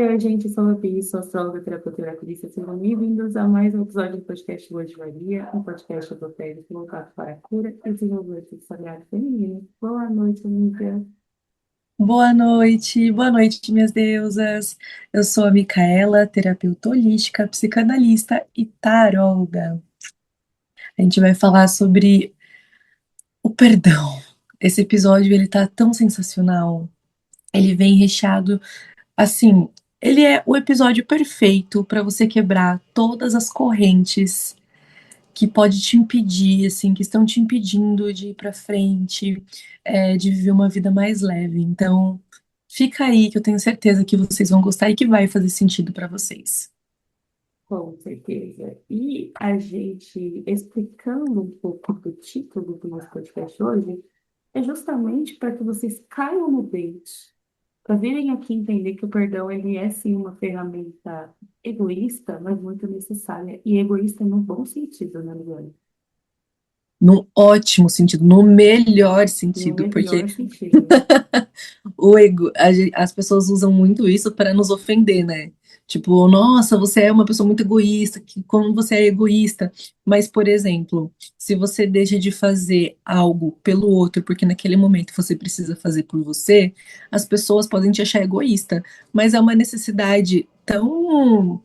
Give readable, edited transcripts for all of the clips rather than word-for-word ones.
Oi, gente, eu sou a Bia, sou astróloga, terapeuta e oraculista. Sejam bem-vindos a mais um episódio do podcast Lua de Maria, um podcast esotérico voltado para a cura e desenvolvimento do sagrado feminino. Boa noite, amiga. Boa noite, minhas deusas. Eu sou a Micaela, terapeuta holística, psicanalista e taróloga. A gente vai falar sobre o perdão. Esse episódio, ele tá tão sensacional. Ele vem recheado, assim, ele é o episódio perfeito para você quebrar todas as correntes que pode te impedir, assim, que estão te impedindo de ir para frente, de viver uma vida mais leve. Então, fica aí que eu tenho certeza que vocês vão gostar e que vai fazer sentido para vocês. Com certeza. E a gente explicando um pouco do título do nosso podcast hoje é justamente para que vocês caiam no bait, para virem aqui entender que o perdão ele é sim uma ferramenta egoísta, mas muito necessária. E egoísta no bom sentido, né, Luana? Num ótimo sentido, no melhor No sentido, porque melhor sentido. as pessoas usam muito isso para nos ofender, né? Tipo, nossa, você é uma pessoa muito egoísta, que como você é egoísta. Mas, por exemplo, se você deixa de fazer algo pelo outro, porque naquele momento você precisa fazer por você, as pessoas podem te achar egoísta, mas é uma necessidade tão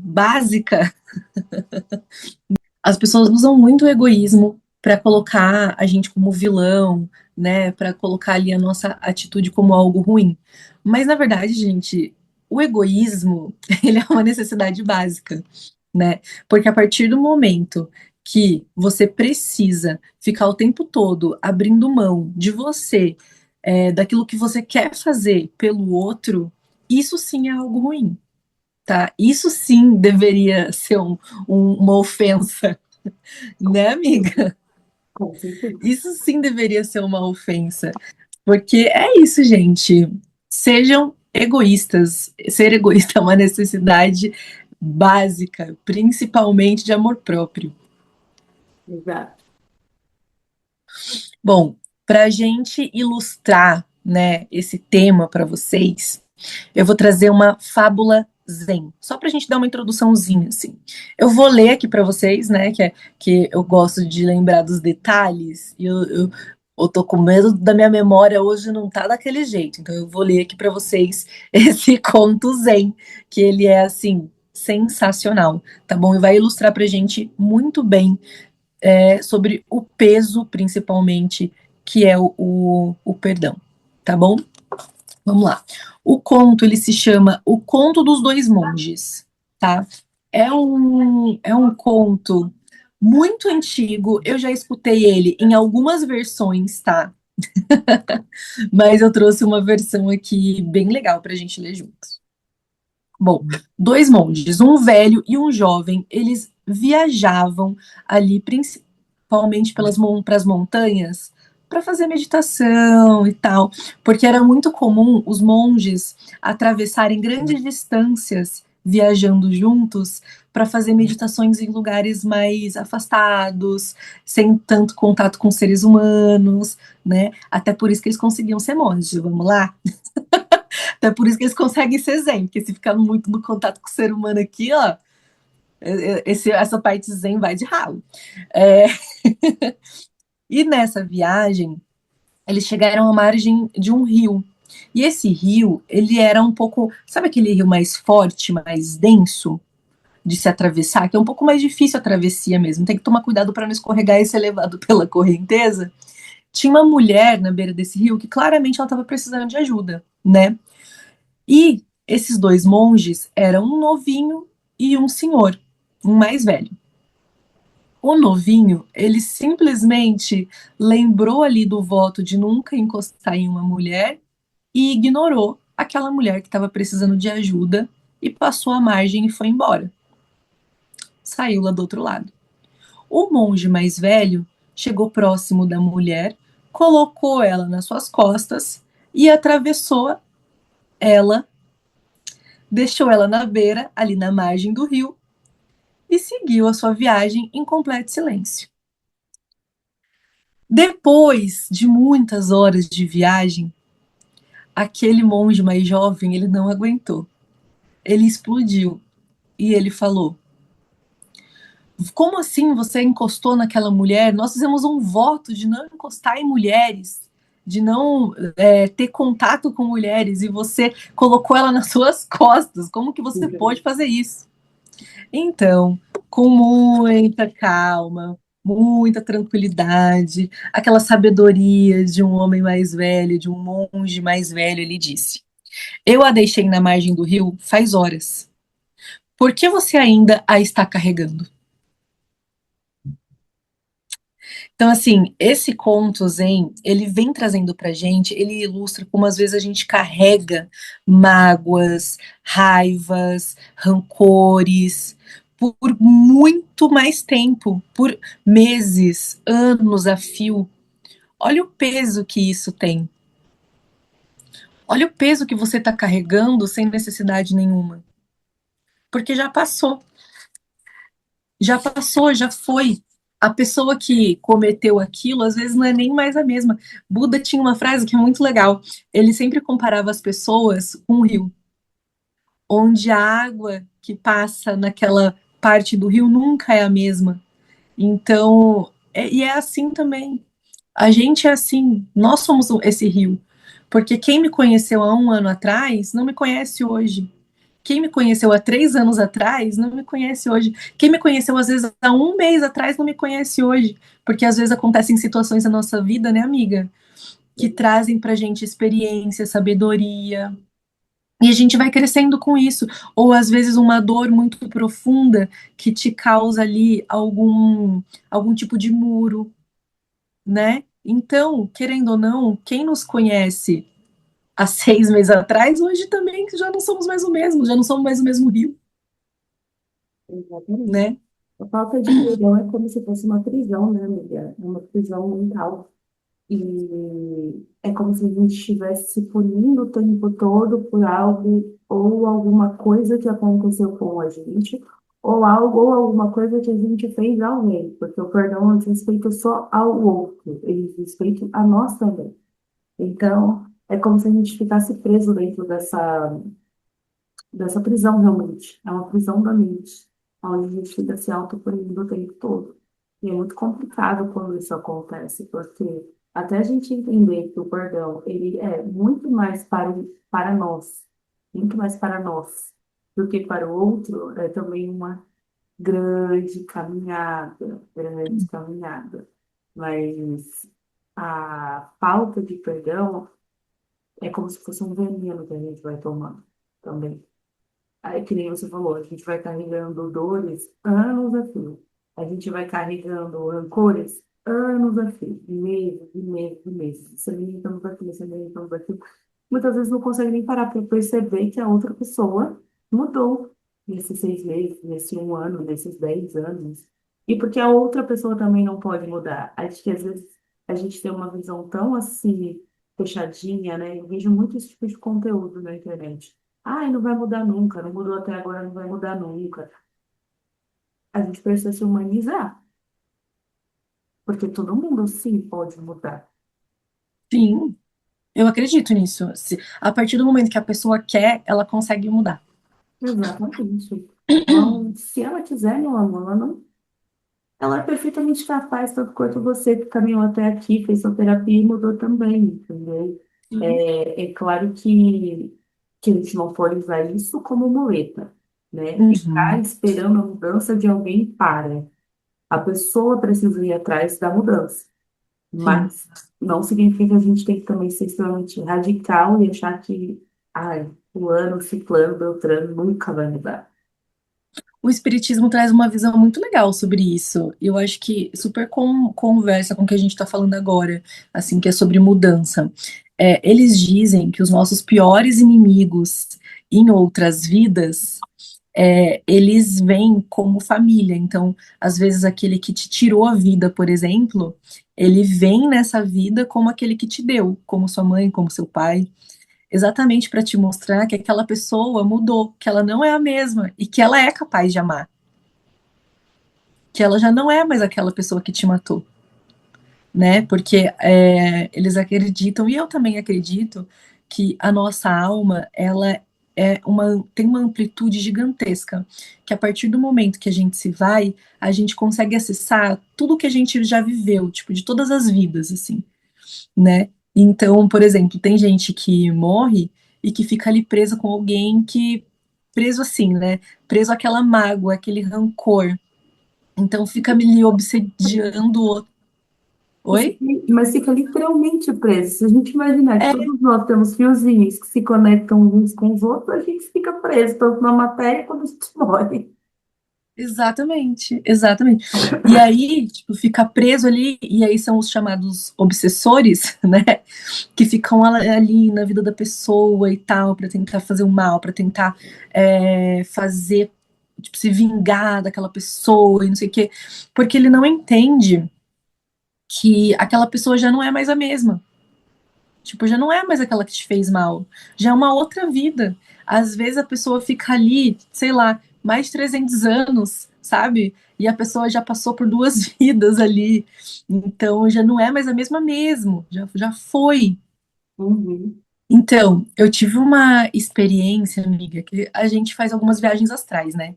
básica. As pessoas usam muito o egoísmo para colocar a gente como vilão, né? Para colocar ali a nossa atitude como algo ruim. Mas na verdade, gente, o egoísmo, ele é uma necessidade básica, né? Porque a partir do momento que você precisa ficar o tempo todo abrindo mão de você, daquilo que você quer fazer pelo outro, isso sim é algo ruim, tá? Isso sim deveria ser uma ofensa, né, amiga? Com certeza. Isso sim deveria ser uma ofensa. Porque é isso, gente. Sejam egoístas. Ser egoísta é uma necessidade básica, principalmente de amor próprio. Exato. Bom, para a gente ilustrar, né, esse tema para vocês, eu vou trazer uma fábula Zen, só para a gente dar uma introduçãozinha, assim. Eu vou ler aqui para vocês, né, que eu gosto de lembrar dos detalhes, e eu tô com medo da minha memória hoje não tá daquele jeito, então eu vou ler aqui para vocês esse conto Zen, que ele é, assim, sensacional, tá bom? E vai ilustrar para a gente muito bem sobre o peso, principalmente, que é o perdão, tá bom? Vamos lá. O conto, ele se chama O Conto dos Dois Monges, tá? É um conto muito antigo, eu já escutei ele em algumas versões, tá? Mas eu trouxe uma versão aqui bem legal pra gente ler juntos. Bom, dois monges, um velho e um jovem, eles viajavam ali principalmente pras montanhas para fazer meditação e tal, porque era muito comum os monges atravessarem grandes distâncias viajando juntos para fazer meditações em lugares mais afastados, sem tanto contato com seres humanos, né? Até por isso que eles conseguiam ser monges, vamos lá? Até por isso que eles conseguem ser zen, porque se ficar muito no contato com o ser humano aqui, ó, essa parte zen vai de ralo. É, e nessa viagem, eles chegaram à margem de um rio. E esse rio, ele era um pouco, sabe aquele rio mais forte, mais denso de se atravessar, que é um pouco mais difícil a travessia mesmo. Tem que tomar cuidado para não escorregar e ser levado pela correnteza. Tinha uma mulher na beira desse rio que claramente ela estava precisando de ajuda, né? E esses dois monges eram um novinho e um senhor, um mais velho. O novinho, ele simplesmente lembrou ali do voto de nunca encostar em uma mulher e ignorou aquela mulher que estava precisando de ajuda e passou a margem e foi embora. Saiu lá do outro lado. O monge mais velho chegou próximo da mulher, colocou ela nas suas costas e atravessou ela, deixou ela na beira, ali na margem do rio, e seguiu a sua viagem em completo silêncio. Depois de muitas horas de viagem, aquele monge mais jovem, ele não aguentou. Ele explodiu e ele falou: como assim você encostou naquela mulher? Nós fizemos um voto de não encostar em mulheres, de não ter contato com mulheres, e você colocou ela nas suas costas. Como que você pode fazer isso? Então, com muita calma, muita tranquilidade, aquela sabedoria de um homem mais velho, de um monge mais velho, ele disse: eu a deixei na margem do rio faz horas. Por que você ainda a está carregando? Então, assim, esse conto Zen, ele vem trazendo pra gente, ele ilustra como às vezes a gente carrega mágoas, raivas, rancores por muito mais tempo, por meses, anos a fio. Olha o peso que isso tem. Olha o peso que você está carregando sem necessidade nenhuma. Porque já passou, já foi. A pessoa que cometeu aquilo, às vezes não é nem mais a mesma. Buda tinha uma frase que é muito legal. Ele sempre comparava as pessoas com um rio, onde a água que passa naquela parte do rio nunca é a mesma. Então, e é assim também. A gente é assim, nós somos esse rio. Porque quem me conheceu há um ano atrás não me conhece hoje. Quem me conheceu há 3 anos atrás não me conhece hoje. Quem me conheceu, às vezes, há um mês atrás não me conhece hoje. Porque às vezes acontecem situações na nossa vida, né, amiga? Que trazem pra gente experiência, sabedoria. E a gente vai crescendo com isso. Ou às vezes uma dor muito profunda que te causa ali algum tipo de muro, né? Então, querendo ou não, quem nos conhece há 6 meses atrás, hoje também já não somos mais o mesmo, já não somos mais o mesmo rio, Exatamente. né? A falta de perdão é como se fosse uma prisão, né, amiga? É uma prisão mental. E é como se a gente estivesse se punindo o tempo todo por algo ou alguma coisa que aconteceu com a gente, ou algo ou alguma coisa que a gente fez a alguém, porque o perdão não diz respeito só ao outro, ele diz respeito a nós também. Então, é como se a gente ficasse preso dentro dessa prisão, realmente. É uma prisão da mente, onde a gente fica se autopunindo o tempo todo. E é muito complicado quando isso acontece, porque até a gente entender que o perdão, ele é muito mais para nós, muito mais para nós, do que para o outro, é também uma grande caminhada. Mas a falta de perdão é como se fosse um veneno que a gente vai tomando também. Aí, que nem você falou, a gente vai carregando dores anos a fio. A gente vai carregando rancores anos a fio, meses, e meses, e meses. Se alimentamos aquilo, se alimentamos aquilo. Muitas vezes não consegue nem parar para perceber que a outra pessoa mudou nesses 6 meses, nesse um ano, nesses 10 anos. E porque a outra pessoa também não pode mudar. Acho que às vezes a gente tem uma visão tão assim, fechadinha, né? Eu vejo muito esse tipo de conteúdo na internet. Ai, não vai mudar nunca, não mudou até agora, não vai mudar nunca. A gente precisa se humanizar, porque todo mundo sim pode mudar. Sim, eu acredito nisso. A partir do momento que a pessoa quer, ela consegue mudar. Exatamente. Então, se ela quiser, meu amor, ela é perfeitamente capaz, tanto quanto você que caminhou até aqui, fez sua terapia e mudou também, entendeu? Sim. É claro que a gente não pode usar isso como muleta, né? Ficar Uhum. esperando a mudança de alguém para. A pessoa precisa ir atrás da mudança. Sim. Mas não significa que a gente tem que também ser extremamente radical e achar que, ai, fulano, ciclano, beltrano nunca vai mudar. O espiritismo traz uma visão muito legal sobre isso. Eu acho que super conversa com o que a gente está falando agora, assim, que é sobre mudança. Eles dizem que os nossos piores inimigos em outras vidas, eles vêm como família. Então, às vezes, aquele que te tirou a vida, por exemplo, ele vem nessa vida como aquele que te deu, como sua mãe, como seu pai, exatamente para te mostrar que aquela pessoa mudou, que ela não é a mesma e que ela é capaz de amar, que ela já não é mais aquela pessoa que te matou, né? Porque eles acreditam, e eu também acredito, que a nossa alma, ela tem uma amplitude gigantesca, que a partir do momento que a gente se vai, a gente consegue acessar tudo que a gente já viveu, tipo, de todas as vidas, assim, né? Então, por exemplo, tem gente que morre e que fica ali presa com alguém que, preso assim, né? Preso àquela mágoa, aquele rancor. Então fica me obsediando. Oi? Mas fica literalmente preso. Se a gente imaginar que É, todos nós temos fiozinhos que se conectam uns com os outros, a gente fica preso, tanto na matéria quando a gente morre. exatamente, exatamente. E aí, tipo, fica preso ali, e aí são os chamados obsessores, né? Que ficam ali na vida da pessoa e tal, pra tentar fazer o mal, pra tentar fazer, tipo, se vingar daquela pessoa e não sei o quê. Porque ele não entende que aquela pessoa já não é mais a mesma. Tipo, já não é mais aquela que te fez mal. Já é uma outra vida. Às vezes a pessoa fica ali, sei lá, mais de 300 anos, sabe? E a pessoa já passou por duas vidas ali. Então já não é mais a mesma mesmo. Já foi. Uhum. Então, eu tive uma experiência, amiga, que a gente faz algumas viagens astrais, né?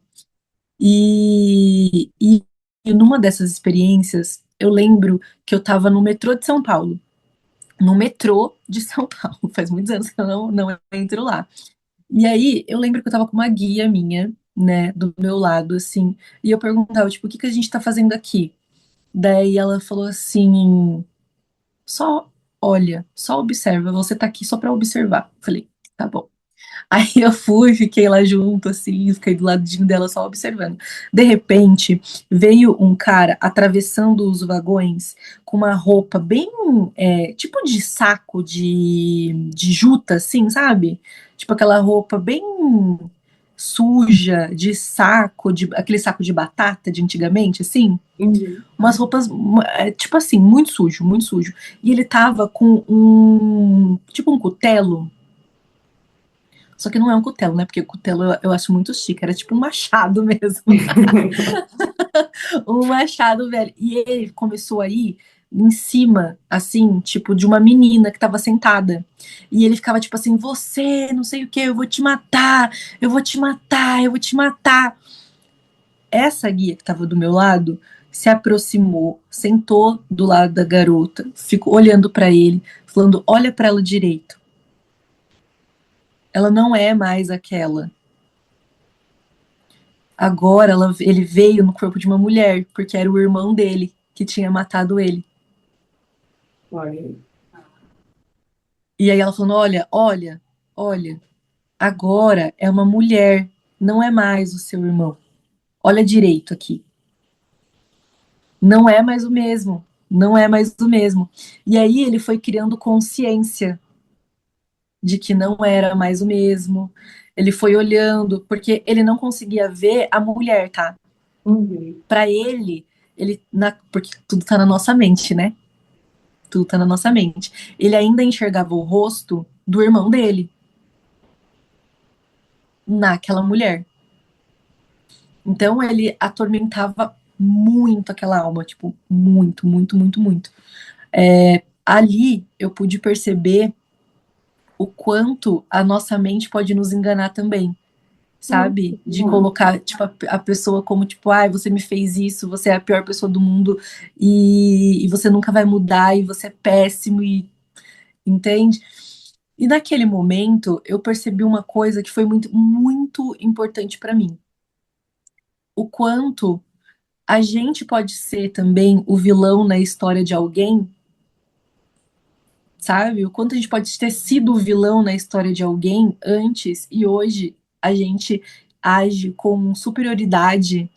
E numa dessas experiências, eu lembro que eu tava no metrô de São Paulo. No metrô de São Paulo. Faz muitos anos que eu não entro lá. E aí, eu lembro que eu tava com uma guia minha, né, do meu lado, assim, e eu perguntava, tipo, o que que a gente tá fazendo aqui? Daí ela falou assim, só olha, só observa, você tá aqui só pra observar. Falei, tá bom. Aí eu fui, fiquei lá junto, assim, fiquei do ladinho dela só observando. De repente, veio um cara atravessando os vagões com uma roupa bem, tipo de saco de juta, assim, sabe? Tipo aquela roupa bem suja, de saco, aquele saco de batata de antigamente, assim. Uhum. Umas roupas, tipo assim, muito sujo, muito sujo. E ele tava com tipo um cutelo, só que não é um cutelo, né? Porque o cutelo eu acho muito chique, era tipo um machado mesmo. Um machado, velho. E ele começou aí em cima, assim, tipo, de uma menina que tava sentada. E ele ficava tipo assim: você, não sei o que, eu vou te matar, eu vou te matar, eu vou te matar. Essa guia que tava do meu lado se aproximou, sentou do lado da garota, ficou olhando pra ele, falando: olha pra ela direito. Ela não é mais aquela. Agora ele veio no corpo de uma mulher, porque era o irmão dele que tinha matado ele. Olha aí. E aí ela falando: olha, olha, olha, agora é uma mulher, não é mais o seu irmão. Olha direito aqui. Não é mais o mesmo. Não é mais o mesmo. E aí ele foi criando consciência de que não era mais o mesmo. Ele foi olhando, porque ele não conseguia ver a mulher, tá? Uhum. Para ele, porque tudo tá na nossa mente, né? Tudo tá na nossa mente. Ele ainda enxergava o rosto do irmão dele naquela mulher. Então ele atormentava muito aquela alma, tipo, muito, muito, muito, muito. Ali eu pude perceber o quanto a nossa mente pode nos enganar também, Nossa, sabe? De muito. colocar, tipo, a pessoa como, tipo, ai, você me fez isso, você é a pior pessoa do mundo e você nunca vai mudar e você é péssimo e entende? E naquele momento eu percebi uma coisa que foi muito, muito importante para mim. O quanto a gente pode ser também o vilão na história de alguém, sabe? O quanto a gente pode ter sido o vilão na história de alguém antes e hoje a gente age com superioridade,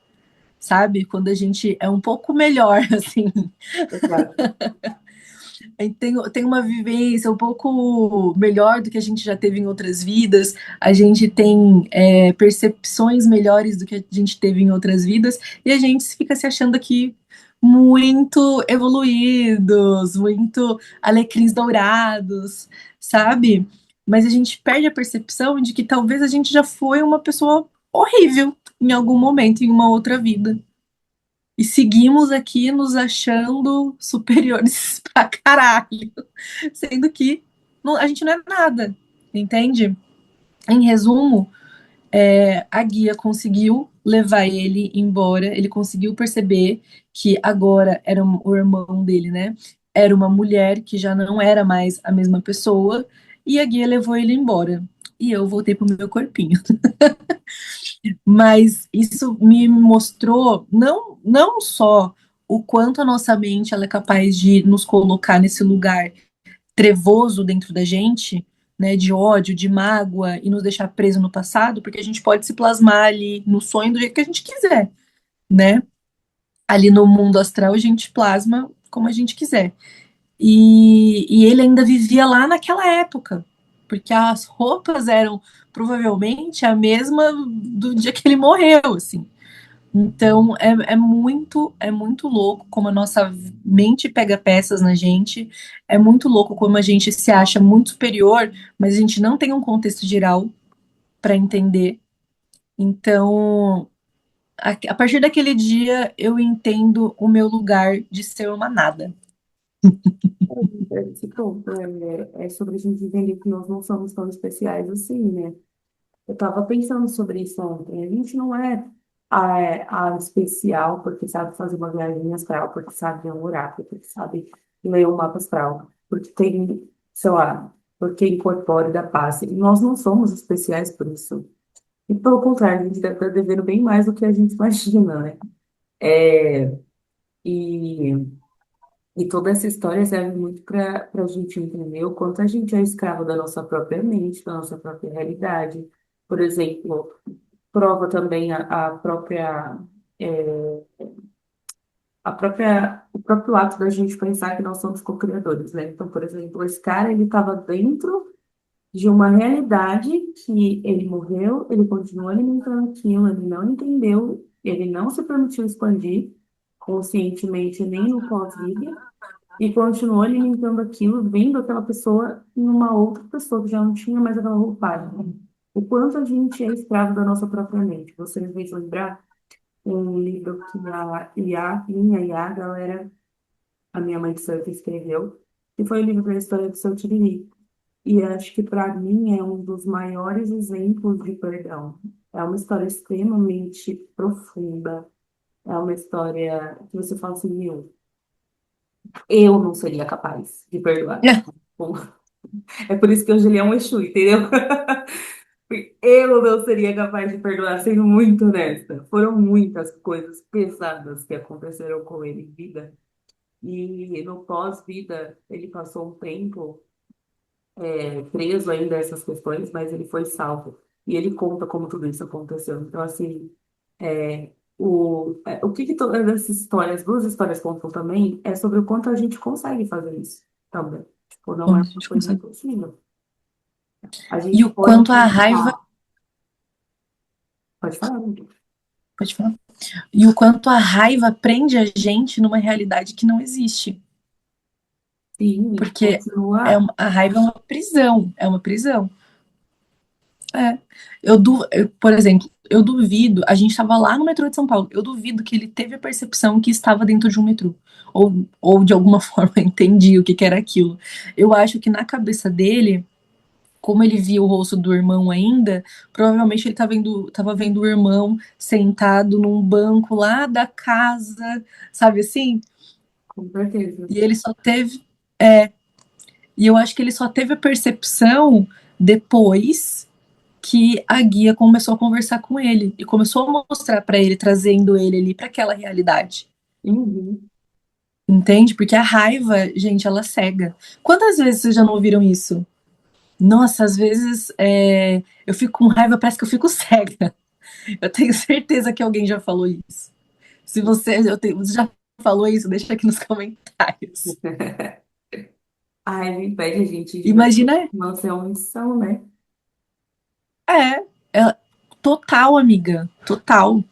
sabe? Quando a gente é um pouco melhor, assim. Exato. A gente tem uma vivência um pouco melhor do que a gente já teve em outras vidas, a gente tem percepções melhores do que a gente teve em outras vidas, e a gente fica se achando aqui muito evoluídos, muito alecrins dourados, sabe? Mas a gente perde a percepção de que talvez a gente já foi uma pessoa horrível em algum momento, em uma outra vida. E seguimos aqui nos achando superiores pra caralho. Sendo que a gente não é nada. entende? Em resumo, a guia conseguiu levar ele embora, ele conseguiu perceber que agora era o irmão dele, né? Era uma mulher que já não era mais a mesma pessoa, e a guia levou ele embora. E eu voltei pro meu corpinho. Mas isso me mostrou não só o quanto a nossa mente ela é capaz de nos colocar nesse lugar trevoso dentro da gente, né, de ódio, de mágoa e nos deixar preso no passado, porque a gente pode se plasmar ali no sonho do jeito que a gente quiser, né? Ali no mundo astral a gente plasma como a gente quiser. E ele ainda vivia lá naquela época, porque as roupas eram provavelmente a mesma do dia que ele morreu, assim. Então é muito louco como a nossa mente pega peças na gente, é muito louco como a gente se acha muito superior, mas a gente não tem um contexto geral para entender. Então, a partir daquele dia, eu entendo o meu lugar de ser uma nada. Esse ponto é sobre a gente entender que nós não somos tão especiais assim, né? Eu estava pensando sobre isso ontem. A gente não é a especial porque sabe fazer uma viagem astral, porque sabe ler um oráculo, porque sabe ler um mapa astral, porque tem, sei lá, porque incorpora da paz. E nós não somos especiais por isso. E pelo contrário, a gente deve estar devendo bem mais do que a gente imagina, né? É, e, e toda essa história serve muito para a gente entender o quanto a gente é escravo da nossa própria mente, da nossa própria realidade. Por exemplo, prova também é, o próprio ato da gente pensar que nós somos co-criadores, né? Então, por exemplo, esse cara, ele estava dentro de uma realidade que ele morreu, ele continuou alimentando aquilo, ele não entendeu, ele não se permitiu expandir conscientemente nem no pós-vida, e continuou alimentando aquilo, vendo aquela pessoa em uma outra pessoa que já não tinha mais aquela roupagem. O quanto a gente é escravo da nossa própria mente. Você me fez lembrar um livro que minha Iá, galera, a minha mãe de santo escreveu, que foi o livro da história do seu Tiriri. E acho que para mim é um dos maiores exemplos de perdão. É uma história extremamente profunda. É uma história que você fala assim, eu não seria capaz de perdoar. Bom, é por isso que hoje ele é um Exu, entendeu? Eu não seria capaz de perdoar, sendo muito honesta. Foram muitas coisas pesadas que aconteceram com ele em vida. E no pós-vida, ele passou um tempo preso ainda a essas questões, mas ele foi salvo. E ele conta como tudo isso aconteceu. Então, assim, o que todas essas histórias, duas histórias contam também, é sobre o quanto a gente consegue fazer isso também. Tipo, não Como é a uma gente coisa consegue. impossível. A E gente o pode quanto a raiva. pensar. Pode falar, Lu. Pode falar. E o quanto a raiva prende a gente numa realidade que não existe. Sim, Porque continua. a raiva é uma prisão. É uma prisão. É. Por exemplo, eu duvido, a gente estava lá no metrô de São Paulo, eu duvido que ele teve a percepção que estava dentro de um metrô. Ou de alguma forma entendi o que, que era aquilo. Eu acho que na cabeça dele, como ele via o rosto do irmão ainda, provavelmente ele tava vendo o irmão sentado num banco lá da casa, sabe assim? Com certeza. E ele só teve. E eu acho que ele só teve a percepção depois que a guia começou a conversar com ele e começou a mostrar para ele, trazendo ele ali para aquela realidade. Uhum. Entende? Porque a raiva, gente, ela cega. Quantas vezes vocês já não ouviram isso? Nossa, às vezes eu fico com raiva, parece que eu fico cega. Eu tenho certeza que alguém já falou isso. Se você já falou isso, deixa aqui nos comentários. A raiva impede a gente de ver Imagina, nossa omissão, né? é, é total, amiga, total,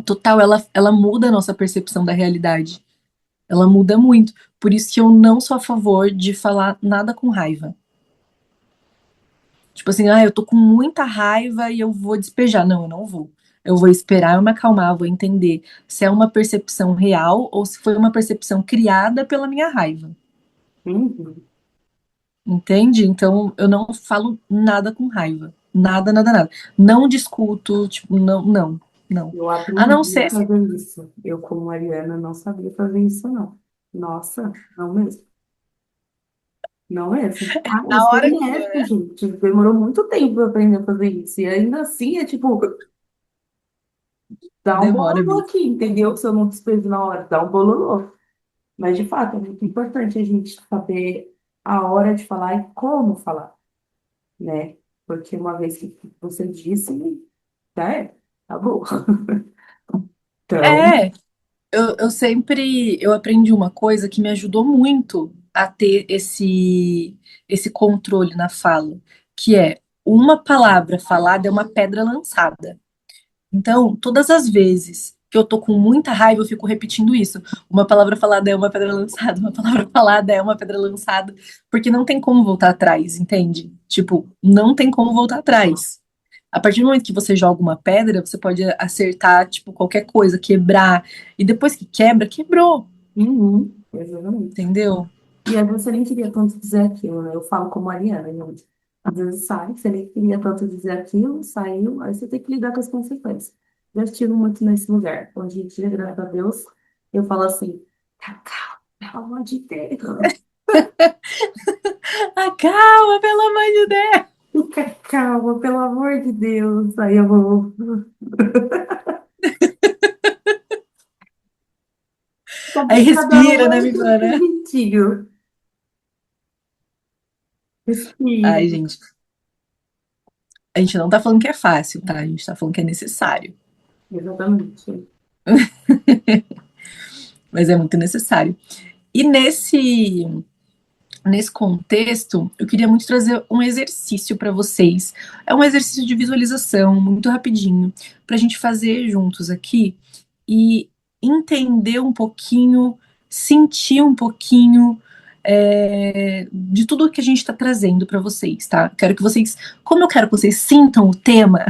total. Ela muda a nossa percepção da realidade. Ela muda muito. Por isso que eu não sou a favor de falar nada com raiva. Tipo assim, eu tô com muita raiva e eu vou despejar. Não, eu não vou. Eu vou esperar eu me acalmar, vou entender se é uma percepção real ou se foi uma percepção criada pela minha raiva. Uhum. entende? Então eu não falo nada com raiva. Nada, nada, nada. Não discuto, tipo, não, não, não. Eu A não aprendi a ser se fazer isso. Eu, como Mariana, não sabia fazer isso, não. Nossa, não mesmo. Não mesmo. Ah, eu na sou hora que honesta, gente. Demorou muito tempo para aprender a fazer isso. E ainda assim é tipo, dá um demora bololô mesmo. aqui, entendeu? Se eu não despejo na hora, dá um bololô. Mas, de fato, é muito importante a gente saber a hora de falar e como falar, né? Porque uma vez que você disse, já é, acabou. Então, É, eu aprendi uma coisa que me ajudou muito a ter esse controle na fala, que é uma palavra falada é uma pedra lançada. Então, todas as vezes que eu tô com muita raiva, eu fico repetindo isso. Uma palavra falada é uma pedra lançada, uma palavra falada é uma pedra lançada, porque não tem como voltar atrás, entende? Tipo, não tem como voltar atrás. A partir do momento que você joga uma pedra, você pode acertar, tipo, qualquer coisa, quebrar, e depois que quebra, quebrou, exatamente. entendeu? E aí você nem queria tanto dizer aquilo, né? Eu falo como Ariana, gente. Às vezes sai, você nem queria tanto dizer aquilo, saiu, aí você tem que lidar com as consequências. Já estive muito nesse lugar. Hoje em dia, graças a Deus, eu falo assim, tá calma, pelo amor de Deus. Ah, calma, pelo amor de Deus! Fica calma, pelo amor de Deus. Aí eu vou. Aí Cada respira, um né, é de um Milana? jeitinho. Ai, Respira. gente, a gente não tá falando que é fácil, tá? A gente tá falando que é necessário. Exatamente. Mas é muito necessário. E nesse contexto, eu queria muito trazer um exercício para vocês. É um exercício de visualização, muito rapidinho, para a gente fazer juntos aqui e entender um pouquinho, sentir um pouquinho de tudo que a gente está trazendo para vocês, tá? Quero que vocês, como eu quero que vocês sintam o tema,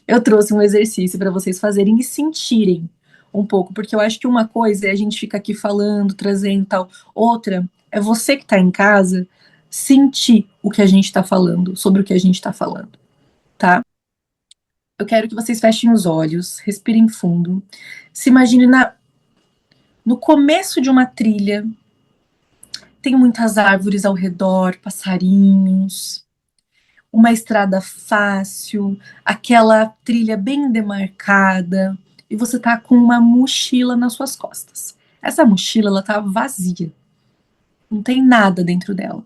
eu trouxe um exercício para vocês fazerem e sentirem um pouco, porque eu acho que uma coisa é a gente ficar aqui falando, trazendo tal, outra é você que está em casa sentir o que a gente está falando, sobre o que a gente está falando, tá? Eu quero que vocês fechem os olhos, respirem fundo, se imagine no começo de uma trilha, tem muitas árvores ao redor, passarinhos, uma estrada fácil, aquela trilha bem demarcada, e você tá com uma mochila nas suas costas. Essa mochila, ela tá vazia, não tem nada dentro dela.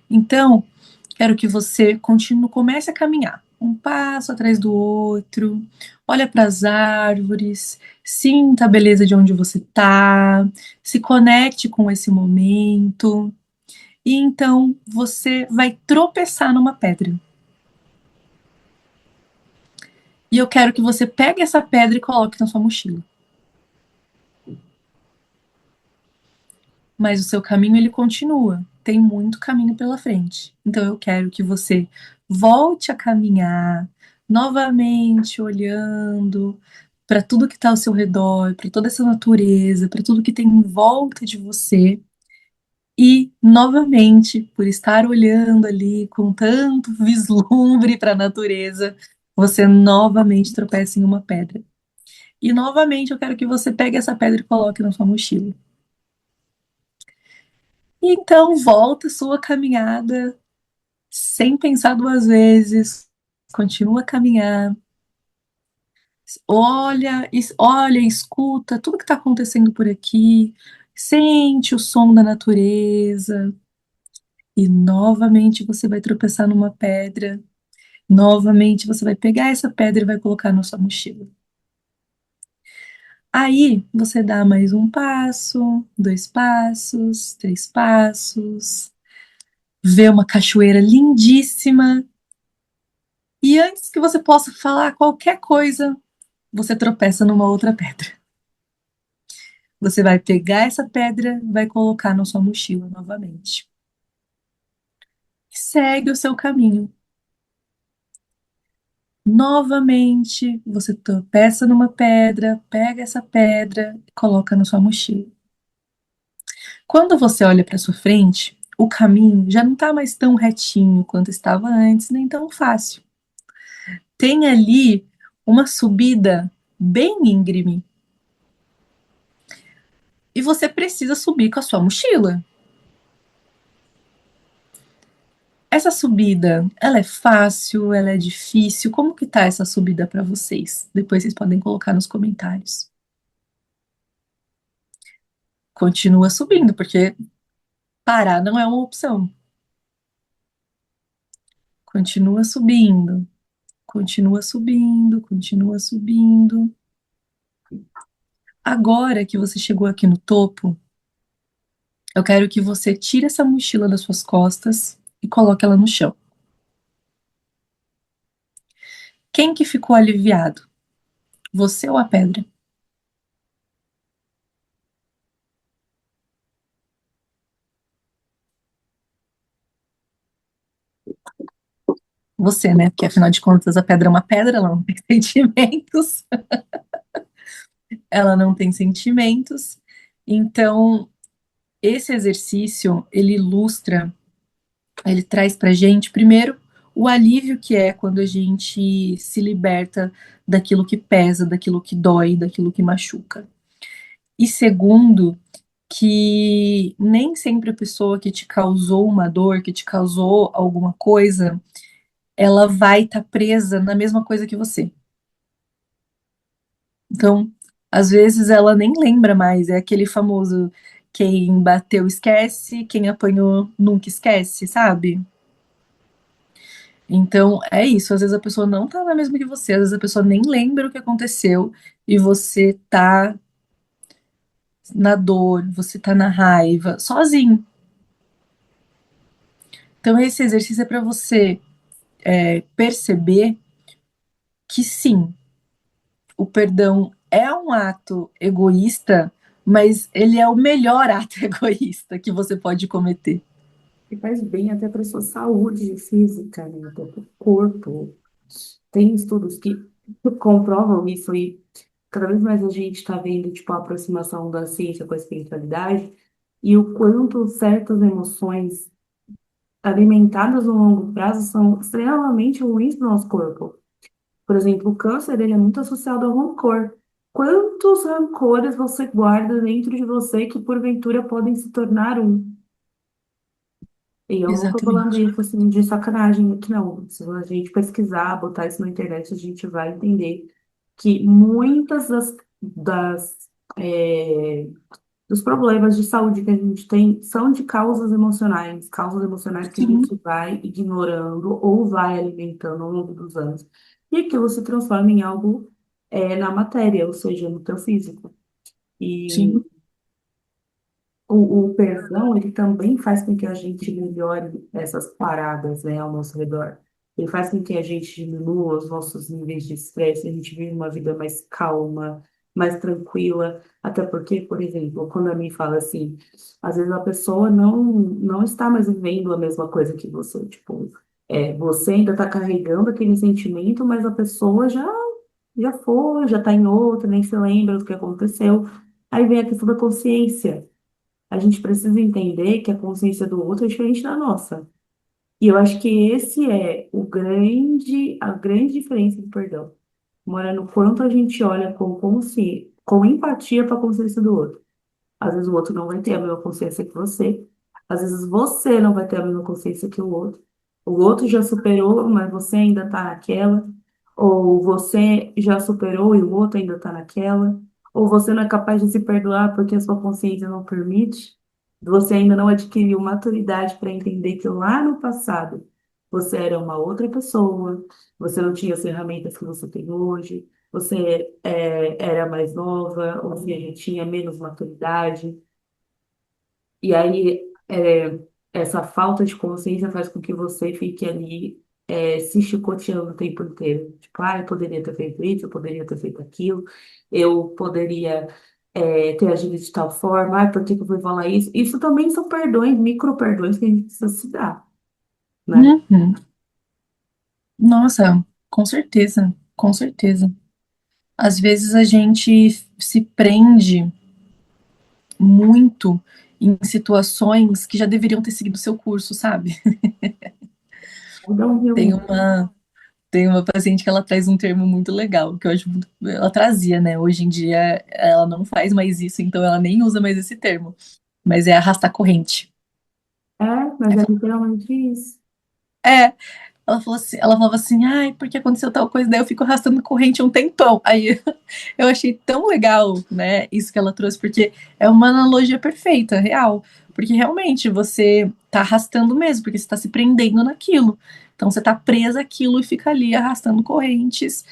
Então, quero que você continue, comece a caminhar, um passo atrás do outro, olha para as árvores, sinta a beleza de onde você tá, se conecte com esse momento, e então você vai tropeçar numa pedra. E eu quero que você pegue essa pedra e coloque na sua mochila. Mas o seu caminho ele continua. Tem muito caminho pela frente. Então eu quero que você volte a caminhar novamente, olhando para tudo que está ao seu redor, para toda essa natureza, para tudo que tem em volta de você. E novamente, por estar olhando ali com tanto vislumbre para a natureza, você novamente tropeça em uma pedra. E novamente eu quero que você pegue essa pedra e coloque na sua mochila. E então volta a sua caminhada sem pensar duas vezes. Continua a caminhar. Olha, escuta tudo que está acontecendo por aqui. Sente o som da natureza. E novamente você vai tropeçar numa pedra. Novamente você vai pegar essa pedra e vai colocar na sua mochila. Aí você dá mais um passo, dois passos, três passos, vê uma cachoeira lindíssima e antes que você possa falar qualquer coisa, você tropeça numa outra pedra. Você vai pegar essa pedra, vai colocar na sua mochila novamente. Segue o seu caminho. Novamente, você tropeça numa pedra, pega essa pedra e coloca na sua mochila. Quando você olha para sua frente, o caminho já não está mais tão retinho quanto estava antes, nem tão fácil. Tem ali uma subida bem íngreme e você precisa subir com a sua mochila. Essa subida, ela é fácil, ela é difícil? Como que tá essa subida para vocês? Depois vocês podem colocar nos comentários. Continua subindo, porque parar não é uma opção. Continua subindo, continua subindo, continua subindo. Agora que você chegou aqui no topo, eu quero que você tire essa mochila das suas costas e coloque ela no chão. Quem que ficou aliviado? Você ou a pedra? Você, né? Porque afinal de contas a pedra é uma pedra, ela não tem sentimentos. Ela não tem sentimentos. Então, esse exercício, ele ilustra, ele traz pra gente, primeiro, o alívio que é quando a gente se liberta daquilo que pesa, daquilo que dói, daquilo que machuca. E segundo, que nem sempre a pessoa que te causou uma dor, que te causou alguma coisa, ela vai estar presa na mesma coisa que você. Então, às vezes ela nem lembra mais, é aquele famoso quem bateu esquece, quem apanhou nunca esquece, sabe? Então, é isso, às vezes a pessoa não tá na mesma que você, às vezes a pessoa nem lembra o que aconteceu e você tá na dor, você tá na raiva, sozinho. Então, esse exercício é para você perceber que sim, o perdão é um ato egoísta, mas ele é o melhor ato egoísta que você pode cometer. E faz bem até para a sua saúde física, né? Até para o corpo. Tem estudos que comprovam isso e cada vez mais a gente está vendo, tipo, a aproximação da ciência com a espiritualidade e o quanto certas emoções alimentadas no longo prazo são extremamente ruins para o nosso corpo. Por exemplo, o câncer, ele é muito associado ao rancor. Quantos rancores você guarda dentro de você que porventura podem se tornar um? E eu não tô falando Exatamente. isso assim de sacanagem aqui, não. Se a gente pesquisar, botar isso na internet, a gente vai entender que muitas das é, dos problemas de saúde que a gente tem são de causas emocionais que a Sim, gente vai ignorando ou vai alimentando ao longo dos anos. E aquilo se transforma em algo na matéria, ou seja, no teu físico. E sim, o perdão, ele também faz com que a gente melhore essas paradas, né, ao nosso redor. Ele faz com que a gente diminua os nossos níveis de estresse, a gente vive uma vida mais calma, mais tranquila. Até porque, por exemplo, quando a mim fala assim, às vezes a pessoa não está mais vivendo a mesma coisa que você. Tipo, você ainda está carregando aquele sentimento, mas a pessoa já foi, já está em outra, nem se lembra do que aconteceu. Aí vem a questão da consciência. A gente precisa entender que a consciência do outro é diferente da nossa. E eu acho que esse é a grande diferença do perdão. Mora no quanto a gente olha com consciência, com empatia para a consciência do outro. Às vezes o outro não vai ter a mesma consciência que você. Às vezes você não vai ter a mesma consciência que o outro. O outro já superou, mas você ainda está naquela. Ou você já superou e o outro ainda está naquela. Ou você não é capaz de se perdoar porque a sua consciência não permite. Você ainda não adquiriu maturidade para entender que lá no passado você era uma outra pessoa, você não tinha as ferramentas que você tem hoje, você era mais nova, ou seja, tinha menos maturidade. E aí, essa falta de consciência faz com que você fique ali, se chicoteando o tempo inteiro. Tipo, ah, eu poderia ter feito isso, eu poderia ter feito aquilo, eu poderia, ter agido de tal forma, ah, por que que eu fui falar isso? Isso também são perdões, micro perdões que a gente precisa se dar, né? uhum. Nossa, com certeza, com certeza. Às vezes a gente se prende muito em situações que já deveriam ter seguido o seu curso, sabe? Dá um rio Tem mesmo. uma, tem uma paciente que ela traz um termo muito legal, que eu acho muito, ela trazia, né? Hoje em dia ela não faz mais isso, então ela nem usa mais esse termo, mas é arrastar corrente. É, mas Aí é fala, literalmente isso. é, ela falou assim, ela falava assim, ai, porque aconteceu tal coisa, daí eu fico arrastando corrente um tempão. Aí eu achei tão legal, né, isso que ela trouxe, porque é uma analogia perfeita, real. Porque realmente você tá arrastando mesmo, porque você tá se prendendo naquilo. Então você tá presa àquilo e fica ali arrastando correntes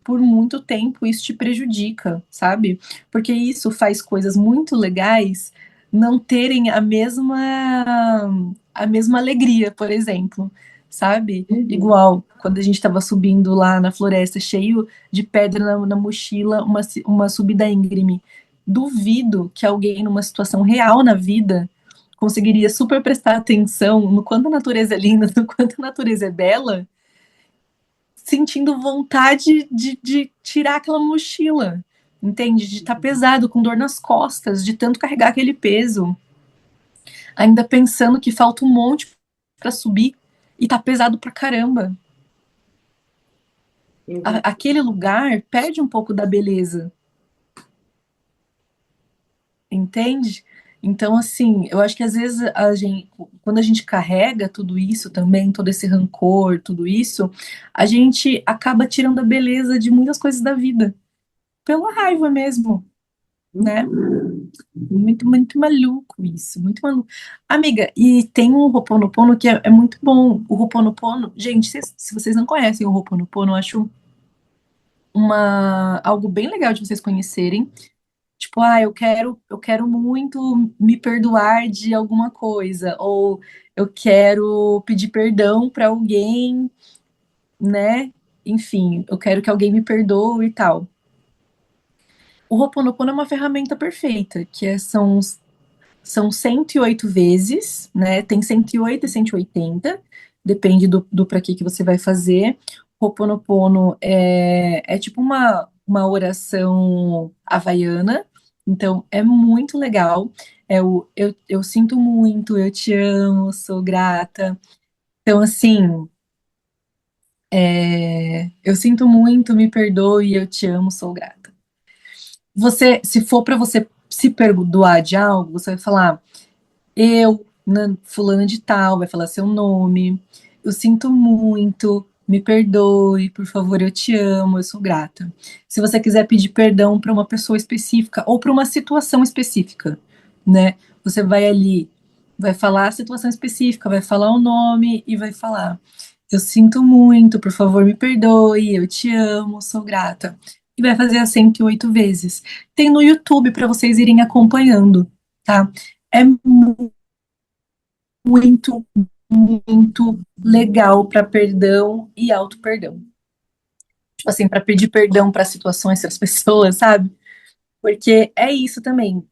por muito tempo, isso te prejudica, sabe? Porque isso faz coisas muito legais não terem a mesma alegria, por exemplo, sabe? Uhum. Igual quando a gente estava subindo lá na floresta, cheio de pedra na mochila, uma subida íngreme. Duvido que alguém numa situação real na vida conseguiria super prestar atenção no quanto a natureza é linda, no quanto a natureza é bela, sentindo vontade de tirar aquela mochila, entende? De estar pesado, com dor nas costas, de tanto carregar aquele peso, ainda pensando que falta um monte para subir e tá pesado pra caramba. Exato. Aquele lugar perde um pouco da beleza, entende? Então, assim, eu acho que às vezes quando a gente carrega tudo isso também, todo esse rancor, tudo isso, a gente acaba tirando a beleza de muitas coisas da vida, pela raiva mesmo, né? Muito, muito maluco isso, muito maluco. Amiga, e tem um Ho'oponopono que é muito bom. O Ho'oponopono, gente, se vocês não conhecem o Ho'oponopono, eu acho algo bem legal de vocês conhecerem. Tipo, eu quero muito me perdoar de alguma coisa, ou eu quero pedir perdão para alguém, né? Enfim, eu quero que alguém me perdoe e tal. O Ho'oponopono é uma ferramenta perfeita, são 108 vezes, né? Tem 108 e 180, depende do para que você vai fazer. Ho'oponopono é tipo uma oração havaiana, então é muito legal. Eu sinto muito, eu te amo, sou grata. Então, assim, eu sinto muito, me perdoe, eu te amo, sou grata. Se for para você se perdoar de algo, você vai falar. Fulana de tal, vai falar seu nome. Eu sinto muito, me perdoe, por favor, eu te amo, eu sou grata. Se você quiser pedir perdão para uma pessoa específica ou para uma situação específica, né? Você vai ali, vai falar a situação específica, vai falar o nome e vai falar: eu sinto muito, por favor, me perdoe, eu te amo, sou grata. E vai fazer as 108 vezes. Tem no YouTube para vocês irem acompanhando, tá? É muito, muito legal para perdão e auto-perdão. Tipo assim, para pedir perdão para situações, para as pessoas, sabe? Porque é isso também.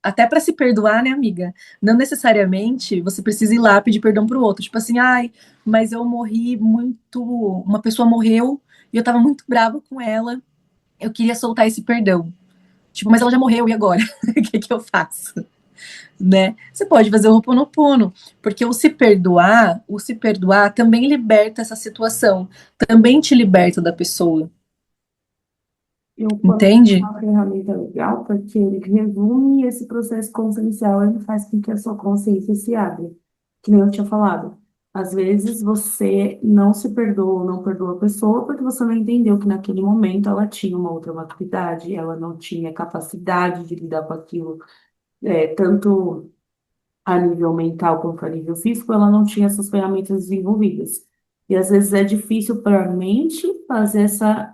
Até para se perdoar, né, amiga? Não necessariamente você precisa ir lá pedir perdão pro outro. Tipo assim, ai, mas eu morri muito. Uma pessoa morreu e eu tava muito brava com ela. Eu queria soltar esse perdão. Tipo, mas ela já morreu, e agora? O que que eu faço? Né? Você pode fazer o Ho'oponopono, porque o se perdoar também liberta essa situação, também te liberta da pessoa, E o plano é entende? uma ferramenta legal porque ele resume esse processo consciencial, ele faz com que a sua consciência se abra. Que nem eu tinha falado. Às vezes você não se perdoa ou não perdoa a pessoa porque você não entendeu que naquele momento ela tinha uma outra maturidade, ela não tinha capacidade de lidar com aquilo, tanto a nível mental quanto a nível físico, ela não tinha essas ferramentas desenvolvidas. E às vezes é difícil para a mente fazer essa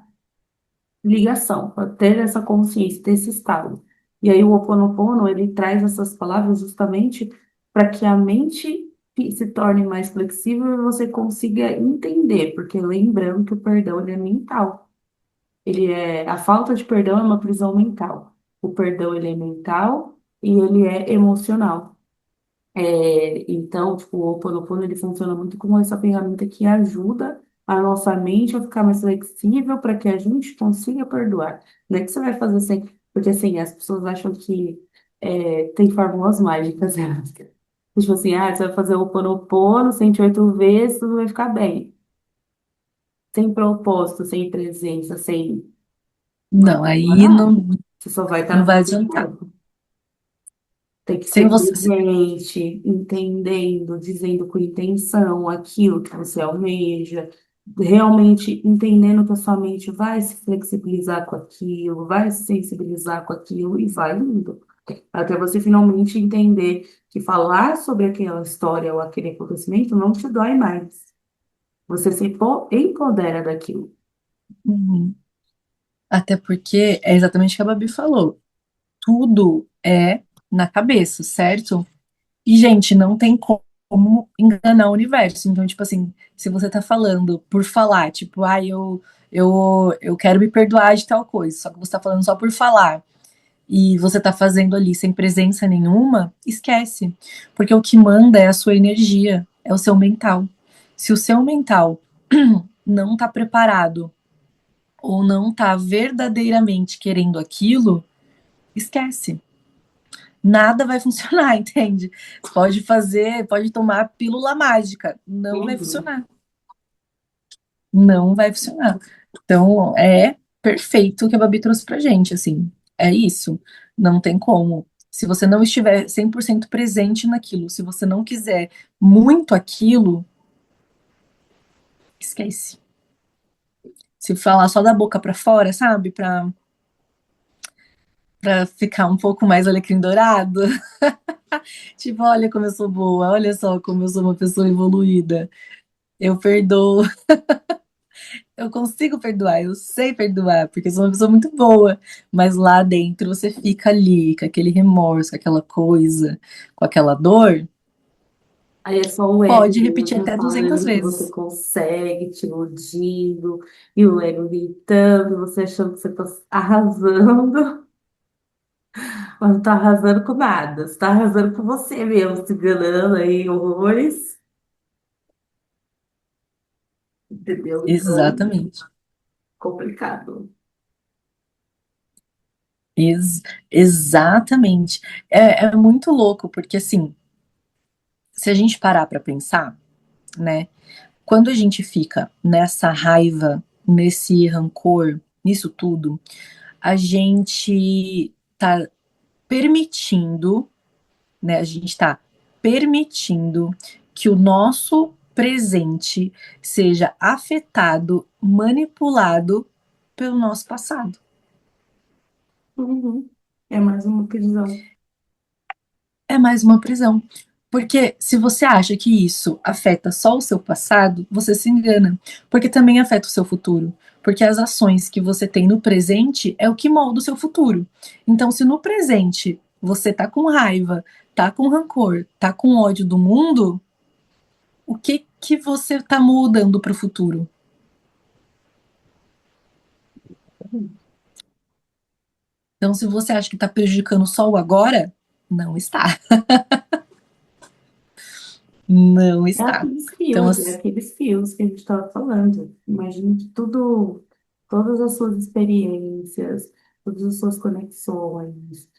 ligação, para ter essa consciência, ter esse estado. E aí o Ho Oponopono, ele traz essas palavras justamente para que a mente se torne mais flexível e você consiga entender, porque lembrando que o perdão ele é mental. A falta de perdão é uma prisão mental. O perdão ele é mental e ele é emocional. Então, tipo, o Ho Oponopono, ele funciona muito como essa ferramenta que ajuda a nossa mente a ficar mais flexível para que a gente consiga perdoar. Não é que você vai fazer sem... Porque, assim, as pessoas acham que tem fórmulas mágicas, né? Tipo assim, você vai fazer o Ho'oponopono 108 vezes, tudo vai ficar bem. Sem propósito, sem presença, sem. Não Não, adianta, aí não. não, Você só vai estar não no vai mesmo adiantar. corpo. Tem que Sem ser você. presente, entendendo, dizendo com intenção aquilo que você almeja, realmente entendendo que a sua mente vai se flexibilizar com aquilo, vai se sensibilizar com aquilo e vai indo. Até você finalmente entender que falar sobre aquela história ou aquele acontecimento não te dói mais. Você se empodera daquilo. Uhum. Até porque é exatamente o que a Babi falou. Tudo é na cabeça, certo? E, gente, não tem como enganar o universo. Então, tipo assim, se você tá falando por falar, tipo, eu quero me perdoar de tal coisa, só que você tá falando só por falar, e você tá fazendo ali sem presença nenhuma, esquece. Porque o que manda é a sua energia, é o seu mental. Se o seu mental não tá preparado ou não tá verdadeiramente querendo aquilo, esquece. Nada vai funcionar, entende? Pode fazer, pode tomar pílula mágica, não vai Uhum. funcionar. Não vai funcionar. Então, é perfeito o que a Babi trouxe pra gente, assim. É isso. Não tem como. Se você não estiver 100% presente naquilo, se você não quiser muito aquilo, esquece. Se falar só da boca pra fora, sabe? Pra ficar um pouco mais alecrim dourado. Tipo, olha como eu sou boa, olha só como eu sou uma pessoa evoluída. Eu perdoo, eu consigo perdoar, eu sei perdoar, porque eu sou uma pessoa muito boa. Mas lá dentro você fica ali, com aquele remorso, com aquela coisa, com aquela dor. Aí é só o ego Pode repetir mesmo até 200 falando que você vezes. consegue, te iludindo, e o ego gritando, você achando que você está arrasando, mas não está arrasando com nada, você está arrasando com você mesmo, se enganando aí horrores, entendeu? Então, Exatamente. complicado. Ex- exatamente. É muito louco, porque assim, se a gente parar pra pensar, né? Quando a gente fica nessa raiva, nesse rancor, nisso tudo, a gente tá permitindo, né? A gente está permitindo que o nosso presente seja afetado, manipulado pelo nosso passado. Uhum. É mais uma prisão. É mais uma prisão. Porque se você acha que isso afeta só o seu passado, você se engana. Porque também afeta o seu futuro. Porque as ações que você tem no presente é o que molda o seu futuro. Então, se no presente você tá com raiva, tá com rancor, tá com ódio do mundo, o que que você tá mudando para o futuro? Então, se você acha que tá prejudicando só o agora, não está. Não está. Então, É aqueles fios que a gente estava falando. Imagine que tudo, todas as suas experiências, todas as suas conexões,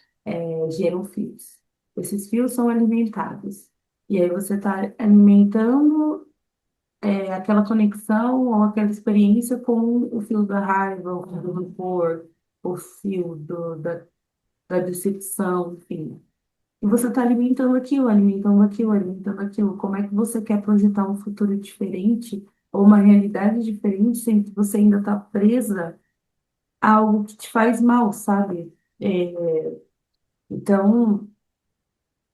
geram fios. Esses fios são alimentados. E aí você está alimentando, aquela conexão ou aquela experiência com o fio da raiva, o fio do rancor, o fio da decepção, enfim. E você está alimentando aquilo, alimentando aquilo, alimentando aquilo. Como é que você quer projetar um futuro diferente ou uma realidade diferente, sendo que você ainda está presa a algo que te faz mal, sabe? Então,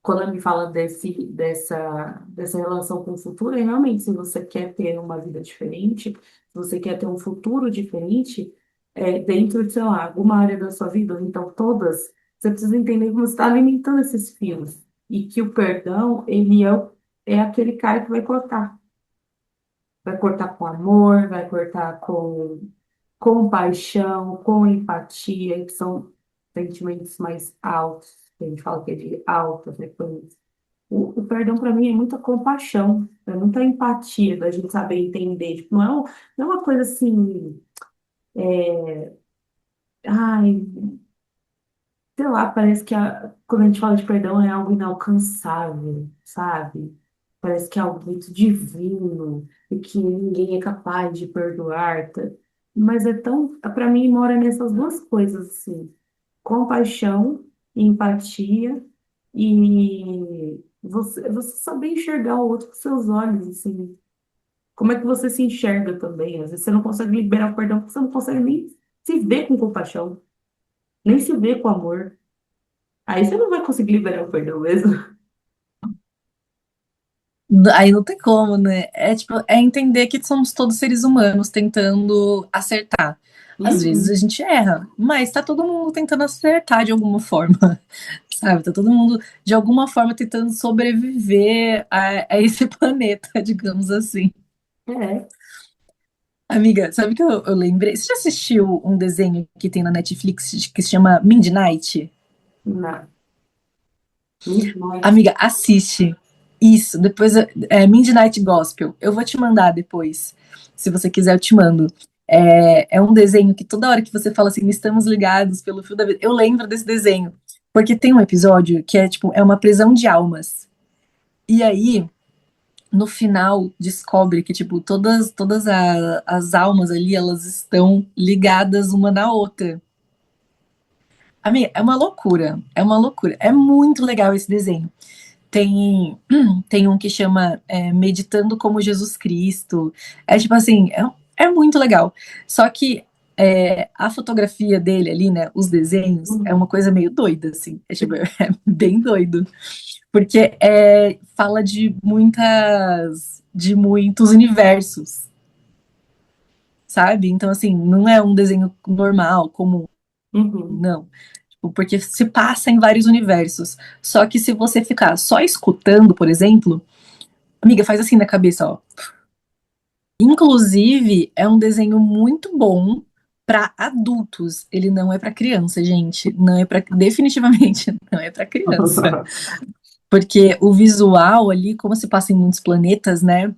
quando ele me fala dessa relação com o futuro, é realmente, se você quer ter uma vida diferente, se você quer ter um futuro diferente, dentro de, sei lá, alguma área da sua vida, ou então todas, você precisa entender como você está alimentando esses fios. E que o perdão, ele é aquele cara que vai cortar. Vai cortar com amor, vai cortar com compaixão, com empatia, que são sentimentos mais altos, que a gente fala que é de alta frequência. O perdão para mim é muita compaixão, é muita empatia da gente saber entender. Tipo, não é uma coisa assim, ai, sei lá, parece que quando a gente fala de perdão é algo inalcançável, sabe? Parece que é algo muito divino e que ninguém é capaz de perdoar. Mas é tão, para mim, mora nessas duas coisas, assim, compaixão, empatia e você saber enxergar o outro com seus olhos, assim. Como é que você se enxerga também? Às vezes você não consegue liberar o perdão porque você não consegue nem se ver com compaixão, nem se ver com amor. Aí você não vai conseguir liberar o perdão mesmo. Aí não tem como, né? É tipo, é entender que somos todos seres humanos tentando acertar. Às vezes a Uhum. gente erra, mas tá todo mundo tentando acertar de alguma forma, sabe? Tá todo mundo de alguma forma tentando sobreviver a esse planeta, digamos assim. É, Amiga, sabe que eu lembrei? Você já assistiu um desenho que tem na Netflix que se chama Midnight? na Midnight. Amiga, assiste. Isso, depois Midnight Gospel. Eu vou te mandar depois. Se você quiser, eu te mando. É um desenho que toda hora que você fala assim, estamos ligados pelo fio da vida, eu lembro desse desenho. Porque tem um episódio que é tipo, é uma prisão de almas. E aí, no final, descobre que, tipo, todas as almas ali, elas estão ligadas uma na outra. Amiga, é uma loucura. É uma loucura. É muito legal esse desenho. Tem, tem um que chama Meditando como Jesus Cristo. É tipo assim, é muito legal. Só que a fotografia dele ali, né? Os desenhos, é uma Uhum. coisa meio doida, assim. É, tipo, é bem doido. Porque fala de muitos universos, sabe? Então, assim, não é um desenho normal, comum, Uhum. não. Tipo, porque se passa em vários universos. Só que se você ficar só escutando, por exemplo, amiga, faz assim na cabeça, ó. Inclusive, é um desenho muito bom para adultos. Ele não é para criança, gente. Não é para definitivamente não é para criança, porque o visual ali, como se passa em muitos planetas, né?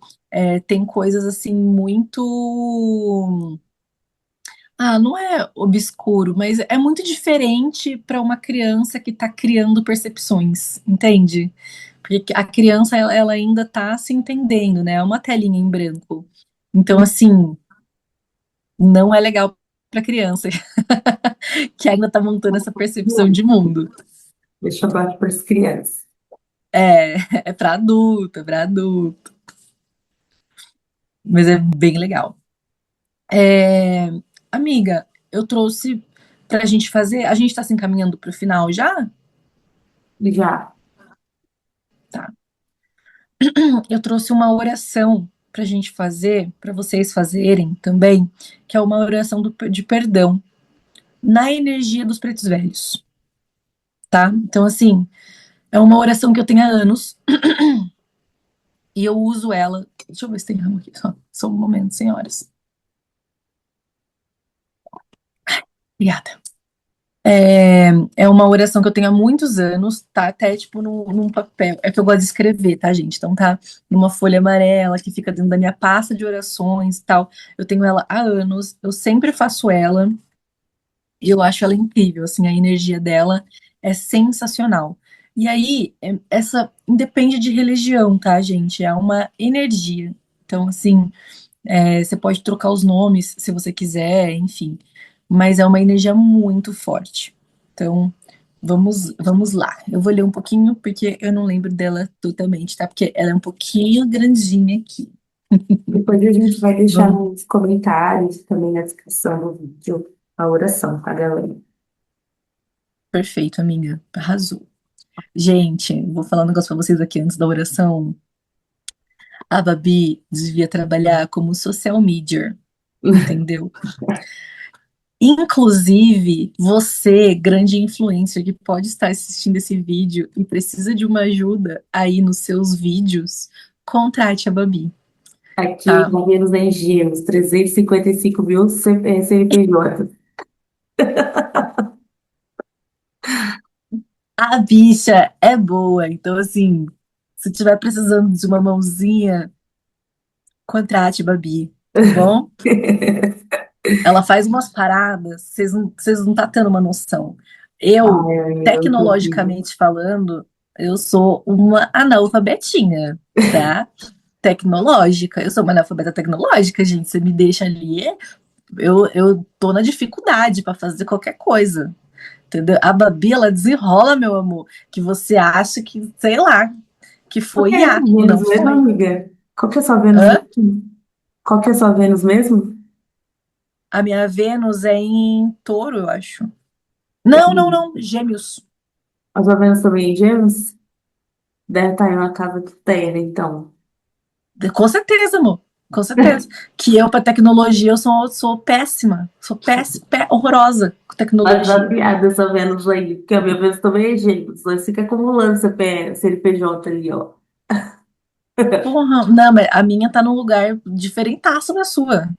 Tem coisas assim muito não é obscuro, mas é muito diferente para uma criança que está criando percepções, entende? Porque a criança ela ainda está se entendendo, né? É uma telinha em branco. Então, assim, não é legal para criança que ainda está montando essa percepção de mundo. Deixa eu falar para as crianças. É, é para adulto, é para adulto. Mas é bem legal. É, amiga, eu trouxe para a gente fazer. A gente está se encaminhando para o final já? Já, Tá. Eu trouxe uma oração para a gente fazer, para vocês fazerem também, que é uma oração de perdão na energia dos pretos velhos, tá? Então, assim, é uma oração que eu tenho há anos e eu uso ela. Deixa eu ver se tem ramo aqui, só um momento, senhoras. Obrigada. É uma oração que eu tenho há muitos anos, tá até tipo num papel. É que eu gosto de escrever, tá, gente? Então tá numa folha amarela que fica dentro da minha pasta de orações e tal. Eu tenho ela há anos, eu sempre faço ela. E eu acho ela incrível, assim, a energia dela é sensacional. E aí, essa independe de religião, tá, gente? É uma energia. Então, assim, você pode trocar os nomes se você quiser, enfim. Mas é uma energia muito forte. Então, vamos lá. Eu vou ler um pouquinho, porque eu não lembro dela totalmente, tá? Porque ela é um pouquinho grandinha aqui. depois a gente vai deixar Vamos. nos comentários, também na descrição do vídeo, a oração, tá, galera? Perfeito, amiga. Arrasou. Gente, vou falar um negócio pra vocês aqui antes da oração. A Babi devia trabalhar como social media, entendeu? Inclusive, você, grande influencer que pode estar assistindo esse vídeo e precisa de uma ajuda aí nos seus vídeos, contrate a Babi, Aqui, tá? Romeiros em Gêmeos, 355 mil CNPJ. A bicha é boa, então assim, se tiver precisando de uma mãozinha, contrate a Babi, tá bom? Ela faz umas paradas, vocês não tá tendo uma noção. Eu, Ai, amiga, eu tô ouvindo. tecnologicamente falando, eu sou uma analfabetinha, tá? Tecnológica. Eu sou uma analfabeta tecnológica, gente. Você me deixa ali, eu tô na dificuldade para fazer qualquer coisa. Entendeu? A Babi, ela desenrola, meu amor, que você acha que, sei lá, que Qual que foi é a IA. Vênus Não mesmo, foi. amiga? Qual que é a sua Vênus Hã? mesmo? Qual que é a sua Vênus mesmo? A minha Vênus é em touro, eu acho. Não, não, não. Gêmeos. A sua Vênus também é em Gêmeos? Deve estar em uma casa de terra, então. Com certeza, amor. Com certeza. Que eu, para tecnologia, eu sou péssima. Sou péssima, horrorosa com Mas a tecnologia. piada essa Vênus aí, porque a minha Vênus também é Gêmeos. Nós fica acumulando CNPJ ali, ó. Porra, não, mas a minha tá num lugar diferentaço da sua.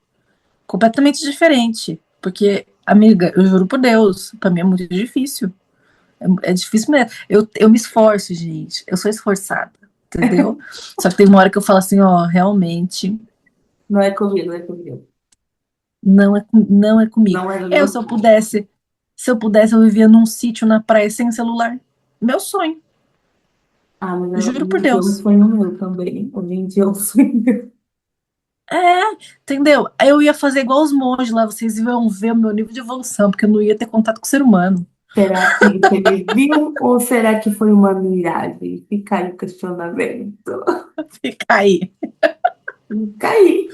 Completamente diferente. Porque, amiga, eu juro por Deus, pra mim é muito difícil. É difícil mesmo. Eu me esforço, gente. Eu sou esforçada, entendeu? Só que tem uma hora que eu falo assim, ó, realmente, Não é comigo, não é comigo. não é comigo. Não é Eu, meu. se eu pudesse, eu vivia num sítio na praia sem celular. Meu sonho. Ah, mas Juro hoje por em dia é um Deus. sonho meu também. Hoje em dia é um sonho meu. É, entendeu? Eu ia fazer igual os monges lá, vocês iam ver o meu nível de evolução, porque eu não ia ter contato com o ser humano. Será que ele viu ou será que foi uma miragem? Fica aí o questionamento. Fica aí. Fica aí.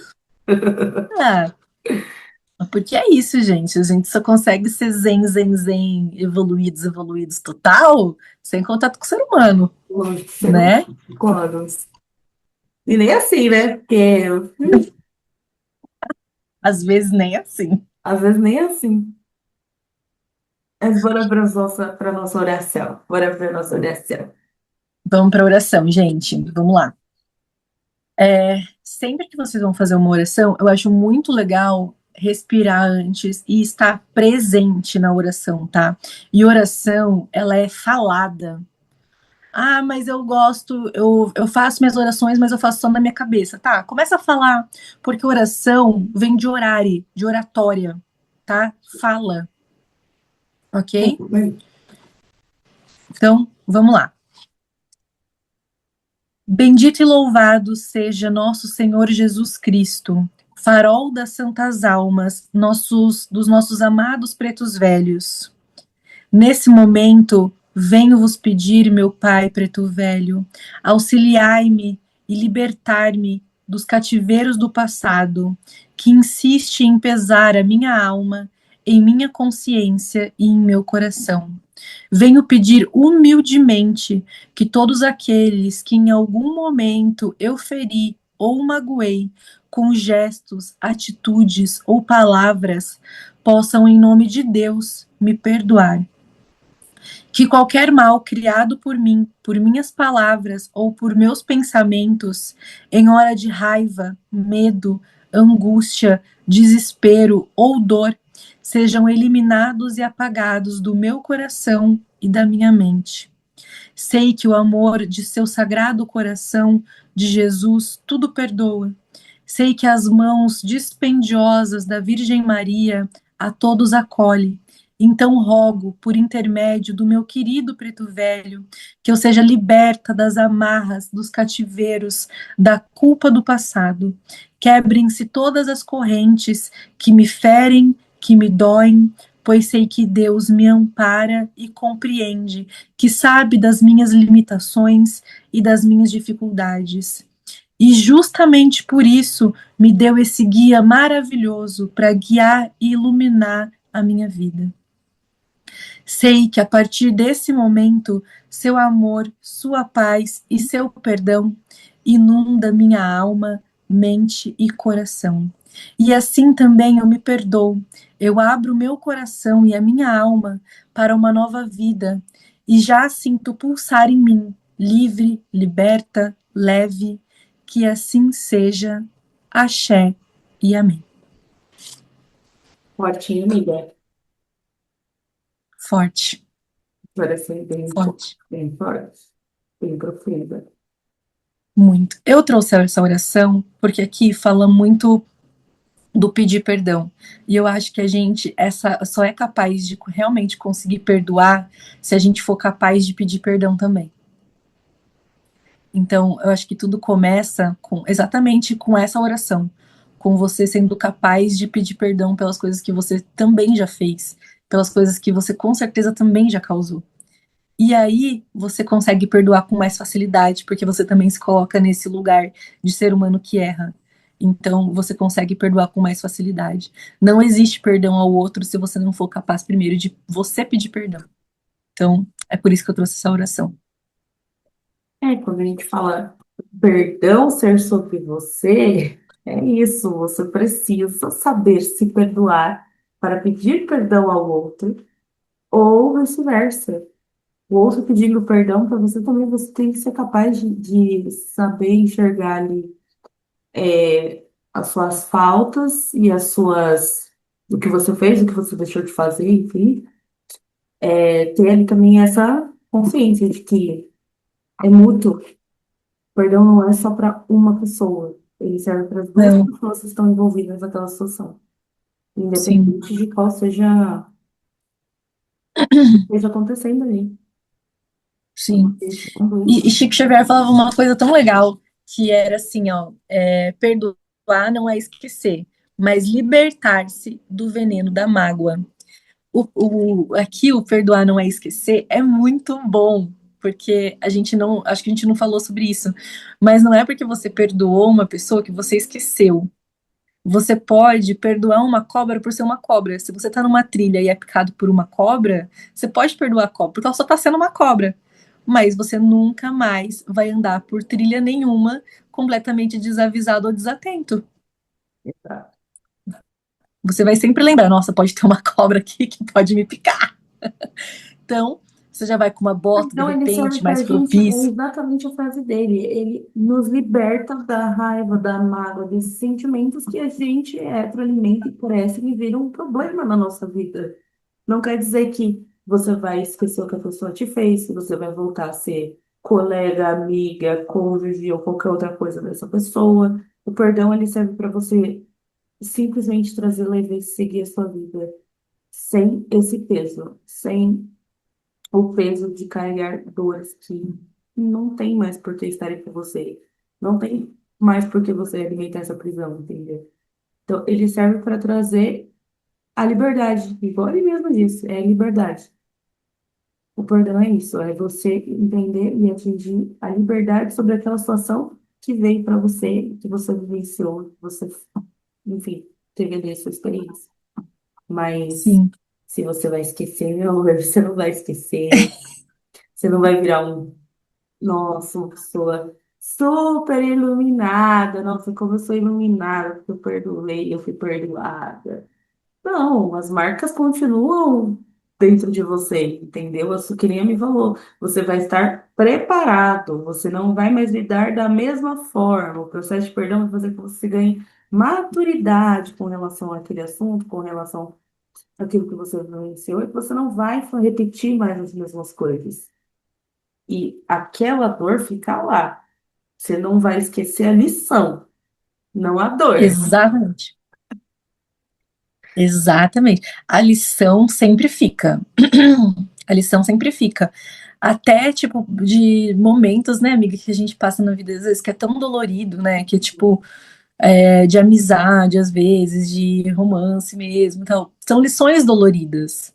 Ah, porque é isso, gente. A gente só consegue ser zen, zen, zen, evoluídos, evoluídos total, sem contato com o ser humano, Longe de ser um né? quadros. E nem assim, né? Porque Às vezes nem assim. às vezes nem assim. Mas bora para nossa oração. Bora para nossa oração. Vamos para oração, gente. Vamos lá. Sempre que vocês vão fazer uma oração, eu acho muito legal respirar antes e estar presente na oração, tá? E oração, ela é falada. Ah, mas eu gosto, eu faço minhas orações, mas eu faço só na minha cabeça. Tá, começa a falar, porque oração vem de orare, de oratória, tá? Fala, ok? Então, vamos lá. Bendito e louvado seja nosso Senhor Jesus Cristo, farol das santas almas, dos nossos amados pretos velhos. Nesse momento, venho vos pedir, meu Pai preto velho, auxiliai-me e libertar-me dos cativeiros do passado, que insiste em pesar a minha alma, em minha consciência e em meu coração. Venho pedir humildemente que todos aqueles que em algum momento eu feri ou magoei, com gestos, atitudes ou palavras, possam, em nome de Deus, me perdoar. Que qualquer mal criado por mim, por minhas palavras ou por meus pensamentos, em hora de raiva, medo, angústia, desespero ou dor, sejam eliminados e apagados do meu coração e da minha mente. Sei que o amor de seu sagrado coração de Jesus tudo perdoa. Sei que as mãos dispendiosas da Virgem Maria a todos acolhe. Então rogo, por intermédio do meu querido preto velho, que eu seja liberta das amarras, dos cativeiros, da culpa do passado. Quebrem-se todas as correntes que me ferem, que me doem, pois sei que Deus me ampara e compreende, que sabe das minhas limitações e das minhas dificuldades. E justamente por isso me deu esse guia maravilhoso para guiar e iluminar a minha vida. Sei que a partir desse momento, seu amor, sua paz e seu perdão inunda minha alma, mente e coração. E assim também eu me perdoo. Eu abro meu coração e a minha alma para uma nova vida e já sinto pulsar em mim, livre, liberta, leve, que assim seja. Axé e amém. Fortinho, amiga. Forte, Oração é bem, forte. bem forte, bem profunda. Muito. Eu trouxe essa oração porque aqui fala muito. do pedir perdão. E eu acho que a gente essa só é capaz de realmente conseguir perdoar se a gente for capaz de pedir perdão também. Então, eu acho que tudo começa com exatamente com essa oração, com você sendo capaz de pedir perdão pelas coisas que você também já fez, pelas coisas que você com certeza também já causou. E aí você consegue perdoar com mais facilidade, porque você também se coloca nesse lugar de ser humano que erra. Então você consegue perdoar com mais facilidade. Não existe perdão ao outro se você não for capaz primeiro de você pedir perdão. Então é por isso que eu trouxe essa oração. Quando a gente fala perdão ser sobre você, é isso, você precisa saber se perdoar para pedir perdão ao outro, ou vice-versa. O outro pedindo perdão para você também, você tem que ser capaz de saber enxergar ali as suas faltas e o que você fez, o que você deixou de fazer, enfim. Ter ali também essa consciência de que é mútuo. O perdão não é só para uma pessoa, ele serve para as duas Não, pessoas que estão envolvidas naquela situação, sim, independente de qual esteja acontecendo ali. É uma sim. questão dos. E Chico Xavier falava uma coisa tão legal, que era assim, ó, perdoar não é esquecer, mas libertar-se do veneno da mágoa. Aqui o perdoar não é esquecer é muito bom, porque a gente não, acho que a gente não falou sobre isso, mas não é porque você perdoou uma pessoa que você esqueceu. Você pode perdoar uma cobra por ser uma cobra. Se você tá numa trilha e é picado por uma cobra, você pode perdoar a cobra, porque ela só tá sendo uma cobra. Mas você nunca mais vai andar por trilha nenhuma completamente desavisado ou desatento. Você vai sempre lembrar, nossa, pode ter uma cobra aqui que pode me picar. Então, você já vai com uma bota, de Então, ele serve repente, para mais a gente, é propício. exatamente a frase dele. Ele nos liberta da raiva, da mágoa, desses sentimentos que a gente retroalimenta e crescem e viram um problema na nossa vida. Não quer dizer que você vai esquecer o que a pessoa te fez, que você vai voltar a ser colega, amiga, cônjuge ou qualquer outra coisa dessa pessoa. O perdão, ele serve para você simplesmente trazer leveza e seguir a sua vida sem esse peso, sem o peso de carregar dores que não tem mais por que estarem com você. Não tem mais por que você alimentar essa prisão, entendeu? Então, ele serve para trazer a liberdade, igual ele mesmo disse, é a liberdade. O perdão é isso, é você entender e atingir a liberdade sobre aquela situação que veio para você, que você vivenciou, que você, enfim, teve ali a sua experiência. Mas Sim, se você vai esquecer, meu amor, você não vai esquecer. Você não vai virar nossa, uma pessoa super iluminada. Nossa, como eu sou iluminada, porque eu perdoei, eu fui perdoada. Não, as marcas continuam dentro de você, entendeu? Isso que nem me falou. Você vai estar preparado, você não vai mais lidar da mesma forma. O processo de perdão vai fazer com que você ganhe maturidade com relação àquele assunto, com relação àquilo que você vivenciou, e que você não vai repetir mais as mesmas coisas. E aquela dor fica lá. Você não vai esquecer a lição, não a dor. exatamente. Exatamente. A lição sempre fica. A lição sempre fica. Até, tipo, de momentos, né, amiga, que a gente passa na vida, às vezes, que é tão dolorido, né, que é, tipo, de amizade, às vezes, de romance mesmo, então, são lições doloridas.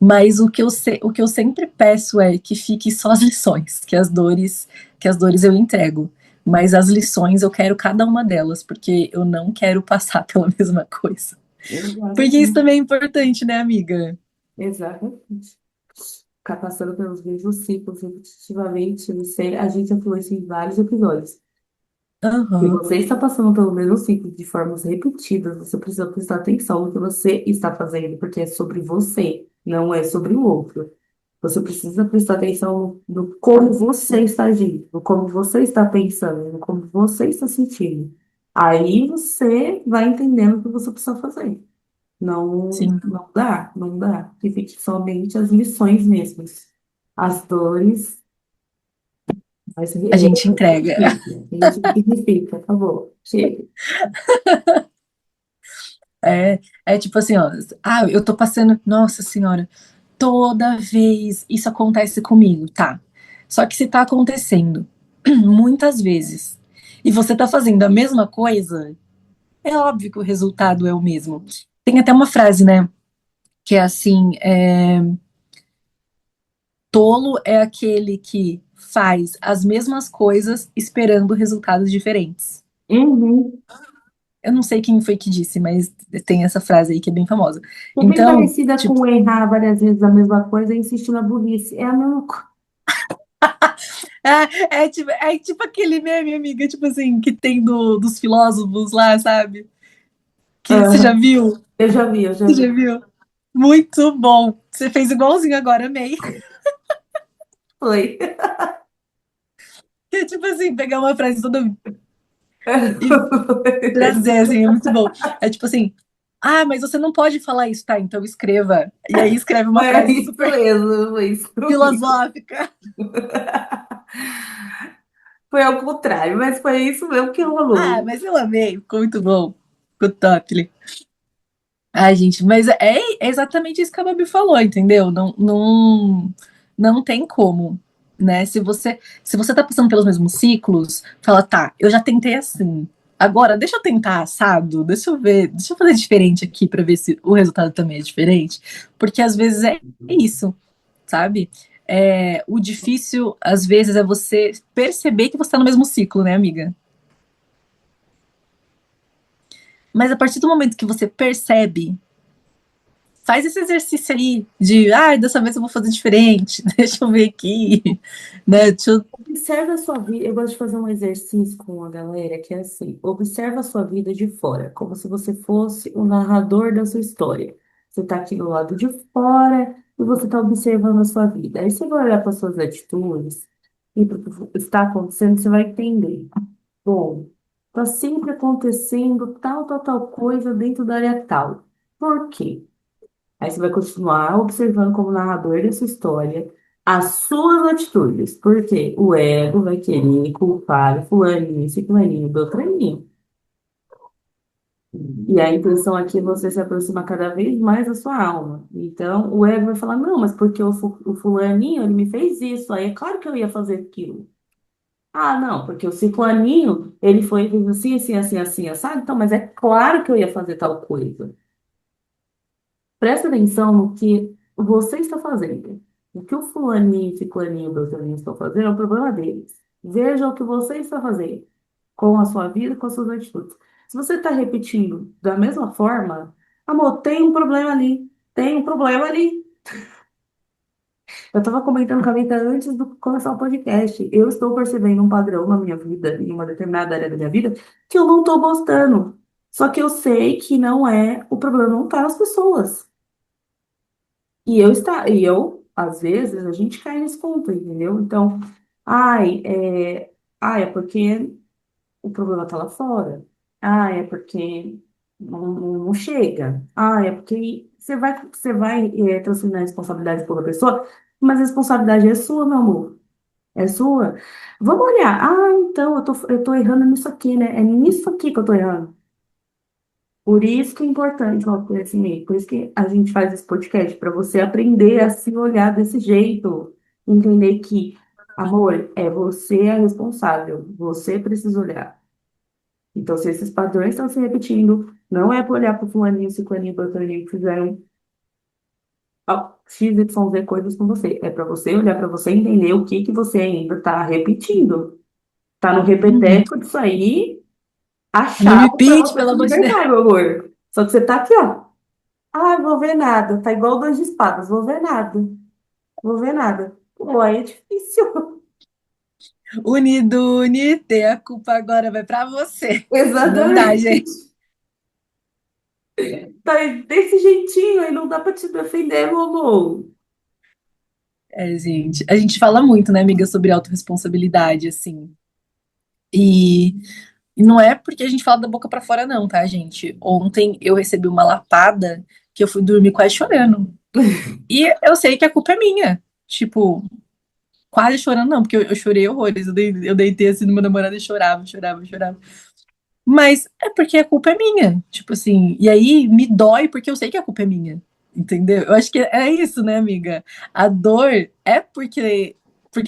Mas o que eu sempre peço é que fique só as lições, que as dores eu entrego. Mas as lições eu quero cada uma delas, porque eu não quero passar pela mesma coisa. Porque isso Exatamente. também é importante, né, amiga? Exatamente. Ficar passando pelos mesmos ciclos repetitivamente, você, a gente já falou isso em vários episódios. Se Aham, você está passando pelo mesmo ciclo de formas repetidas, você precisa prestar atenção no que você está fazendo, porque é sobre você, não é sobre o outro. Você precisa prestar atenção no como você está agindo, no como você está pensando, no como você está sentindo. Aí você vai entendendo o que você precisa fazer. Não, sim. não dá, não dá. Que fique somente as lições mesmas. As dores, mas A gente entrega. a gente significa, acabou, chega. É tipo assim, ó, eu tô passando, nossa senhora, toda vez isso acontece comigo, tá? Só que se tá acontecendo muitas vezes e você tá fazendo a mesma coisa, é óbvio que o resultado é o mesmo. Tem até uma frase, né, que é assim, tolo é aquele que faz as mesmas coisas esperando resultados diferentes. Uhum. Eu não sei quem foi que disse, mas tem essa frase aí que é bem famosa. É bem Então, parecida tipo, com errar várias vezes a mesma coisa e insistir na burrice. É a mesma coisa. é tipo aquele meme, amiga, tipo assim, que tem dos filósofos lá, sabe? Que você já Aham. viu? Eu já vi, eu já Você já vi. viu? Muito bom. Você fez igualzinho agora, amei. Foi. Que é tipo assim, pegar uma frase toda e trazer, assim, é muito bom. É tipo assim, mas você não pode falar isso, tá? Então escreva. E aí escreve uma É frase isso super mesmo, foi isso mesmo. filosófica. Foi ao contrário, mas foi isso mesmo que rolou. Mas eu amei, ficou muito bom. Ficou top. Ai, gente, mas é exatamente isso que a Babi falou, entendeu? Não, não, não tem como, né? Se você tá passando pelos mesmos ciclos, fala, tá, eu já tentei assim. Agora, deixa eu tentar assado, deixa eu ver, deixa eu fazer diferente aqui pra ver se o resultado também é diferente. Porque às vezes é isso, sabe? O difícil, às vezes, é você perceber que você tá no mesmo ciclo, né, amiga? Mas a partir do momento que você percebe, faz esse exercício aí de, dessa vez eu vou fazer diferente, deixa eu ver aqui, né? Observa a sua vida. Eu gosto de fazer um exercício com a galera que é assim: observa a sua vida de fora, como se você fosse o narrador da sua história. Você está aqui do lado de fora e você está observando a sua vida. Aí você vai olhar para suas atitudes e para o que está acontecendo, você vai entender. Bom, está sempre acontecendo tal, tal, tal coisa dentro da área tal. Por quê? Aí você vai continuar observando como narrador dessa história as suas atitudes, porque o ego vai querer culpar fulaninho, ciclaninho, beltraninho. E a intenção aqui é você se aproximar cada vez mais da sua alma. Então, o ego vai falar, não, mas porque o fulaninho, ele me fez isso, aí é claro que eu ia fazer aquilo. Ah, não, porque o ciclaninho, ele foi e fez assim, assim, assim, assim, sabe? Então, mas é claro que eu ia fazer tal coisa. Presta atenção no que você está fazendo. O que o fulaninho, ciclaninho, beltraninho estão fazendo é o problema deles. Veja o que você está fazendo com a sua vida, com as suas atitudes. Se você está repetindo da mesma forma, amor, tem um problema ali. Tem um problema ali. Eu estava comentando com a Vita antes de começar o podcast. Eu estou percebendo um padrão na minha vida, em uma determinada área da minha vida, que eu não estou gostando. Só que eu sei que não é, o problema não está nas pessoas. Às vezes, a gente cai nesse ponto, entendeu? Então, ai, é porque o problema tá lá fora. É porque não chega. É porque você vai transferir a responsabilidade para outra pessoa, mas a responsabilidade é sua, meu amor. É sua. Vamos olhar. Então, eu tô errando nisso aqui, né? É nisso aqui que eu tô errando. Por isso que é importante o autoconhecimento, por isso que a gente faz esse podcast, para você aprender a se olhar desse jeito, entender que, amor, você a responsável, você precisa olhar. Então, se esses padrões estão se repetindo, não é para olhar para o fulaninho, ciclaninho, beltraninho que fizeram X, Y, Z coisas com você. É para você olhar para você e entender o que que você ainda está repetindo. Tá no Uhum. repeteco disso aí, a No chave para repeat, você pelo se amor de Deus. libertar, meu amor. Só que você tá aqui, ó. Vou ver nada. Tá igual dois de espadas. Vou ver nada. Vou ver nada. Pô, aí é difícil. Unidune, a culpa agora vai pra você. Não dá, Exatamente. gente. Tá desse jeitinho aí, não dá pra te defender, meu amor. Gente, a gente fala muito, né, amiga, sobre autorresponsabilidade, assim. E, e não é porque a gente fala da boca pra fora, não, tá, gente? Ontem eu recebi uma lapada que eu fui dormir quase chorando. E eu sei que a culpa é minha. Tipo, quase chorando, não, porque eu chorei horrores. Eu deitei assim no meu namorado e chorava, chorava, chorava. Mas é porque a culpa é minha. Tipo assim, e aí me dói porque eu sei que a culpa é minha. Entendeu? Eu acho que é isso, né, amiga? A dor é porque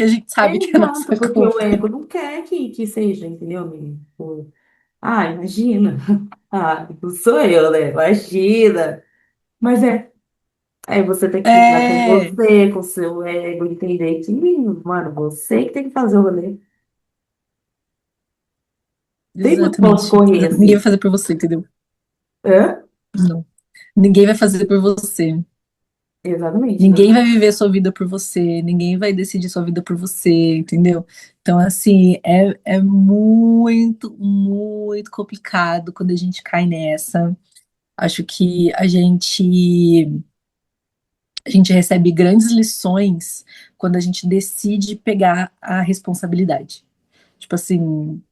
a gente sabe que é Exato, nossa porque o culpa. ego não quer que seja, entendeu, amigo? Tipo, ah, imagina. Ah, não sou eu, né? Imagina. Mas aí você tem que lidar com É, você, com o seu ego, entender que, mano, você que tem que fazer o rolê. Tem muito pra onde exatamente. correr, Ninguém vai assim. fazer por você, entendeu? Hã? Não. Ninguém vai fazer por você. Exatamente, Ninguém vai exatamente. viver sua vida por você, ninguém vai decidir sua vida por você, entendeu? Então, assim, é muito, muito complicado quando a gente cai nessa. Acho que a gente recebe grandes lições quando a gente decide pegar a responsabilidade. Tipo assim,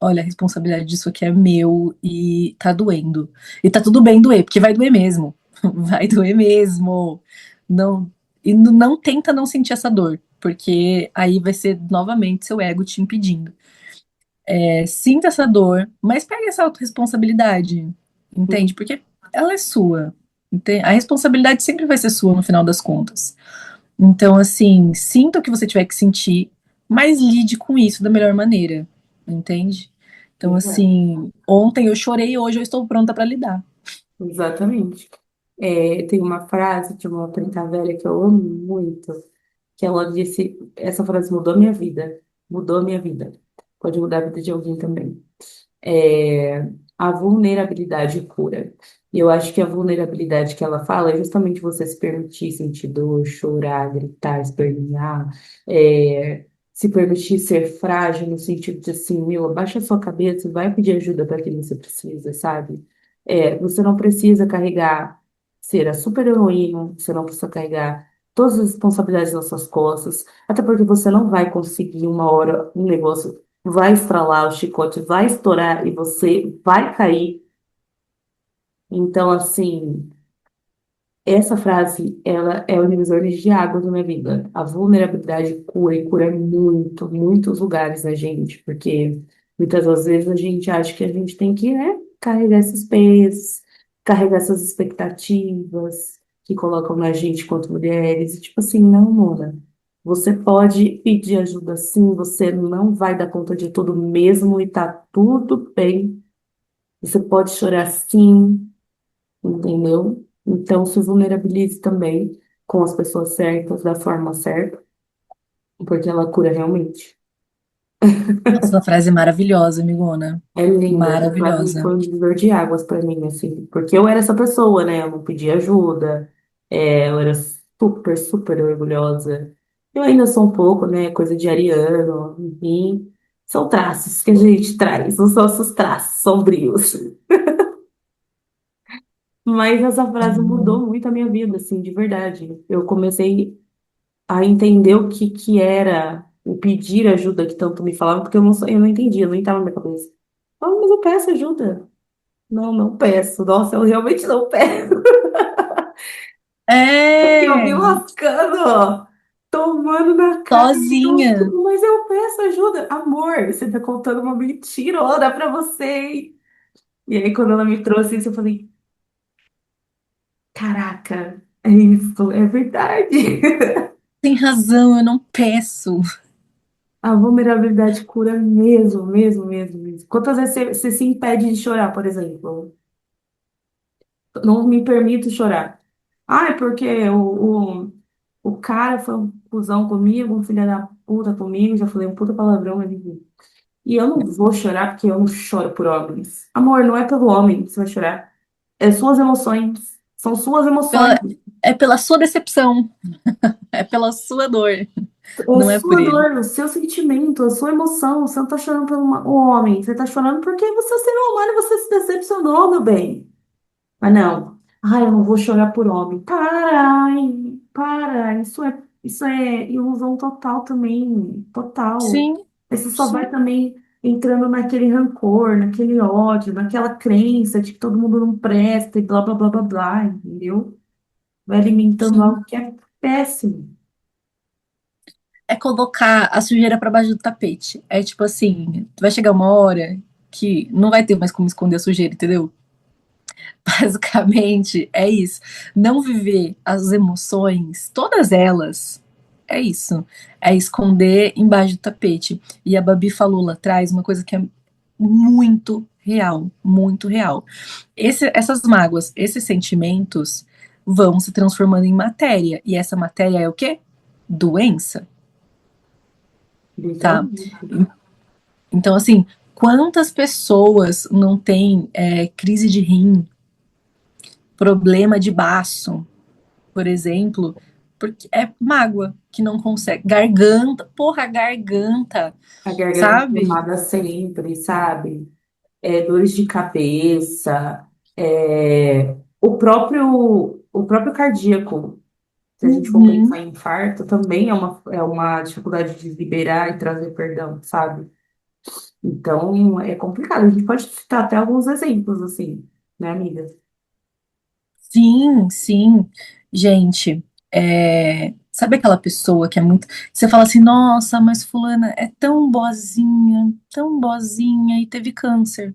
olha, a responsabilidade disso aqui é meu e tá doendo. E tá tudo bem doer, porque vai doer mesmo. Vai doer mesmo. Não, e não tenta não sentir essa dor, porque aí vai ser novamente seu ego te impedindo. Sinta essa dor, mas pegue essa autorresponsabilidade, entende? Porque ela é sua. A responsabilidade sempre vai ser sua no final das contas. Então, assim, sinta o que você tiver que sentir, mas lide com isso da melhor maneira, entende? Então, Exato. assim, ontem eu chorei, hoje eu estou pronta para lidar. Exatamente. Tem uma frase de uma preta velha que eu amo muito, que ela disse, essa frase mudou a minha vida. Pode mudar a vida de alguém também. É, a vulnerabilidade cura. E eu acho que a vulnerabilidade que ela fala é justamente você se permitir sentir dor, chorar, gritar, espernear, se permitir ser frágil no sentido de assim, meu, abaixa a sua cabeça e vai pedir ajuda para quem você precisa, sabe? Você não precisa carregar, ser a super-heroína, você não precisa carregar todas as responsabilidades nas suas costas, até porque você não vai conseguir uma hora um negócio vai estralar, o chicote vai estourar e você vai cair. Então, assim, essa frase, ela é o divisor de água da minha vida. A vulnerabilidade cura e cura muito, muitos lugares na gente, porque muitas das vezes a gente acha que a gente tem que, né, carregar esses pesos, carregar essas expectativas que colocam na gente quanto mulheres, e tipo assim, não, Mona. Você pode pedir ajuda sim, você não vai dar conta de tudo mesmo e tá tudo bem. Você pode chorar sim, entendeu? Então, se vulnerabilize também com as pessoas certas, da forma certa, porque ela cura realmente. Essa frase é maravilhosa, amigona. É linda, essa frase Maravilhosa. foi um divisor de águas para mim, assim, porque eu era essa pessoa, né? Eu não pedia ajuda, eu era super, super orgulhosa. Eu ainda sou um pouco, né? Coisa de ariano, enfim. São traços que a gente traz, os nossos traços sombrios. Mas essa frase Sim. mudou muito a minha vida, assim, de verdade. Eu comecei a entender o que era o pedir ajuda que tanto me falavam, porque eu não entendia, não estava na minha cabeça. Ah, mas eu peço ajuda. Não, não peço. Nossa, eu realmente não peço. Porque eu me É, lascando, ó, tomando na cara de sozinha. tudo, mas eu peço ajuda. Amor, você tá contando uma mentirona pra você. E aí, quando ela me trouxe isso, eu falei, caraca, é isso, é verdade. Tem razão, eu não peço. A vulnerabilidade cura mesmo, mesmo, mesmo, mesmo. Quantas vezes você se impede de chorar, por exemplo? Não me permito chorar. Ah, é porque o cara foi um cuzão comigo, um filho da puta comigo, já falei um puta palavrão ali. E eu não vou chorar porque eu não choro por homens. Amor, não é pelo homem que você vai chorar. É suas emoções. São suas emoções. É pela sua decepção, é pela sua dor, É não é por sua ele. dor, o seu sentimento, a sua emoção. Você não tá chorando pelo um homem. Você tá chorando porque você é ser humano e você se decepcionou, meu bem. Mas não. Ai, eu não vou chorar por homem. Para, ai, para. Isso é ilusão total também. Total. Sim, Aí você só vai sim, também entrando naquele rancor, naquele ódio, naquela crença de que todo mundo não presta e blá, blá, blá, blá, blá, entendeu? Vai alimentando sim. algo que é péssimo. É colocar a sujeira pra baixo do tapete. É tipo assim, vai chegar uma hora. que não vai ter mais como esconder a sujeira, entendeu? Basicamente, é isso. Não viver as emoções, todas elas, é isso. É esconder embaixo do tapete. E a Babi falou lá atrás uma coisa que é muito real, muito real. Essas mágoas, esses sentimentos vão se transformando em matéria. E essa matéria é o quê? Doença, tá? Literalmente. Então, assim, quantas pessoas não têm crise de rim, problema de baço, por exemplo, porque é mágoa que não consegue. Garganta, porra, garganta, A garganta sabe? inflamada sempre, sabe? Dores de cabeça, o próprio cardíaco. Se a gente for pensar Uhum. em infarto, também é uma dificuldade de liberar e trazer perdão, sabe? Então, é complicado. A gente pode citar até alguns exemplos, assim, né, amiga? Sim, sim. Gente, sabe aquela pessoa que é muito. Você fala assim, nossa, mas fulana é tão boazinha e teve câncer.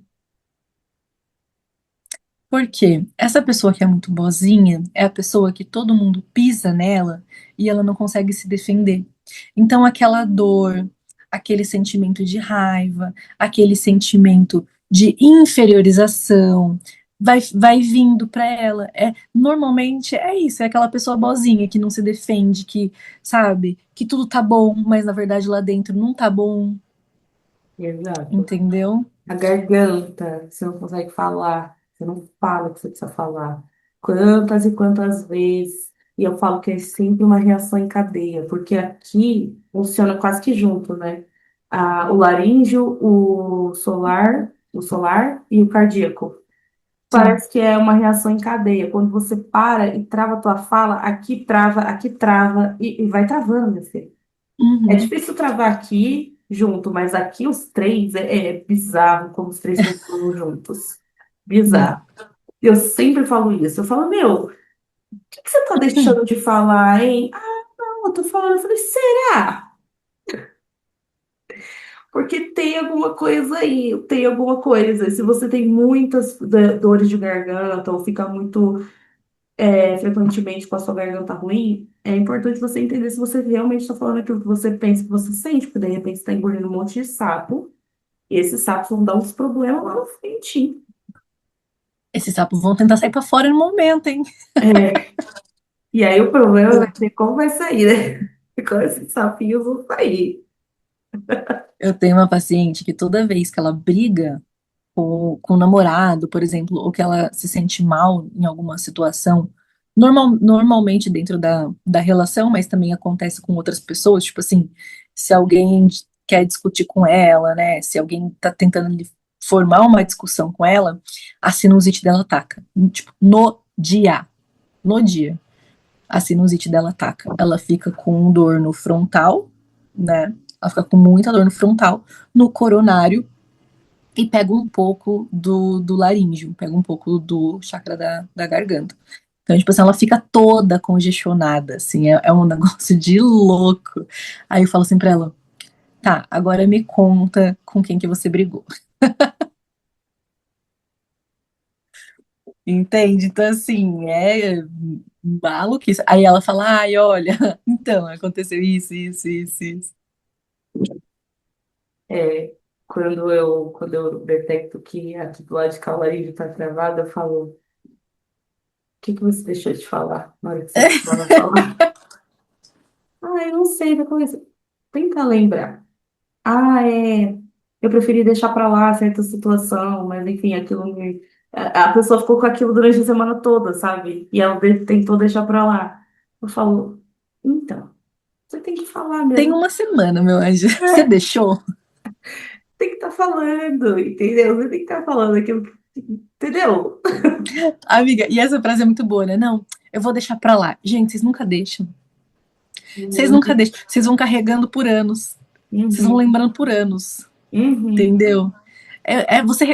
Por quê? Essa pessoa que é muito boazinha é a pessoa que todo mundo pisa nela e ela não consegue se defender. Então, aquela dor, aquele sentimento de raiva, aquele sentimento de inferiorização, vai vindo para ela. Normalmente é isso, é aquela pessoa boazinha que não se defende, que sabe, que tudo tá bom, mas na verdade lá dentro não tá bom, Exato. entendeu? A garganta, você não consegue falar, você não fala o que você precisa falar. Quantas e quantas vezes. E eu falo que é sempre uma reação em cadeia, porque aqui funciona quase que junto, né? O laríngeo, o solar e o cardíaco. Sim. Parece que é uma reação em cadeia. Quando você para e trava a tua fala, aqui trava e vai travando, meu filho. É Uhum. difícil travar aqui junto, mas aqui os três é bizarro como os três funcionam juntos. Sim. Bizarro. Eu sempre falo isso. Eu falo, meu, o que que você tá deixando de falar, hein? Ah, não, eu tô falando. Eu falei, será? Porque tem alguma coisa aí, tem alguma coisa. Se você tem muitas dores de garganta ou fica muito frequentemente com a sua garganta ruim, é importante você entender se você realmente está falando aquilo que você pensa, que você sente, porque de repente você está engolindo um monte de sapo. E esses sapos vão dar uns problemas lá na frente, hein? Esses sapos vão tentar sair pra fora no momento, hein? É, e aí o problema vai ser como vai sair, né? Como esses sapinhos vão sair. Eu tenho uma paciente que toda vez que ela briga com o namorado, por exemplo, ou que ela se sente mal em alguma situação, normalmente dentro da relação, mas também acontece com outras pessoas, tipo assim, se alguém quer discutir com ela, né? Se alguém tá tentando formar uma discussão com ela, a sinusite dela ataca. Tipo, no dia, a sinusite dela ataca. Ela fica com dor no frontal, né? Ela fica com muita dor no frontal, no coronário e pega um pouco do laríngeo, pega um pouco do chakra da garganta. Então, tipo assim, ela fica toda congestionada, assim, é um negócio de louco. Aí eu falo assim pra ela, tá, agora me conta com quem que você brigou. Entende? Então, assim, é maluquice. Aí ela fala, ai, olha, então, aconteceu isso. É, quando eu detecto que aqui do lado de cá o laringe está travado, eu falo, o que que você deixou de falar na hora que você precisava falar? Ah, eu não sei, vai começar. Tenta lembrar. Ah, eu preferi deixar para lá certa situação, mas enfim, aquilo me. A pessoa ficou com aquilo durante a semana toda, sabe? E ela tentou deixar para lá. Eu falo, então, você tem que falar Tem mesmo. uma semana, meu anjo. Você É, deixou? tem que estar falando, entendeu? Você tem que estar falando aquilo que. Entendeu? Amiga, e essa frase é muito boa, né? Não, eu vou deixar pra lá. Gente, vocês nunca deixam. Vocês nunca Uhum, deixam. Vocês vão carregando por anos. Vocês vão uhum, lembrando por anos. uhum. Entendeu?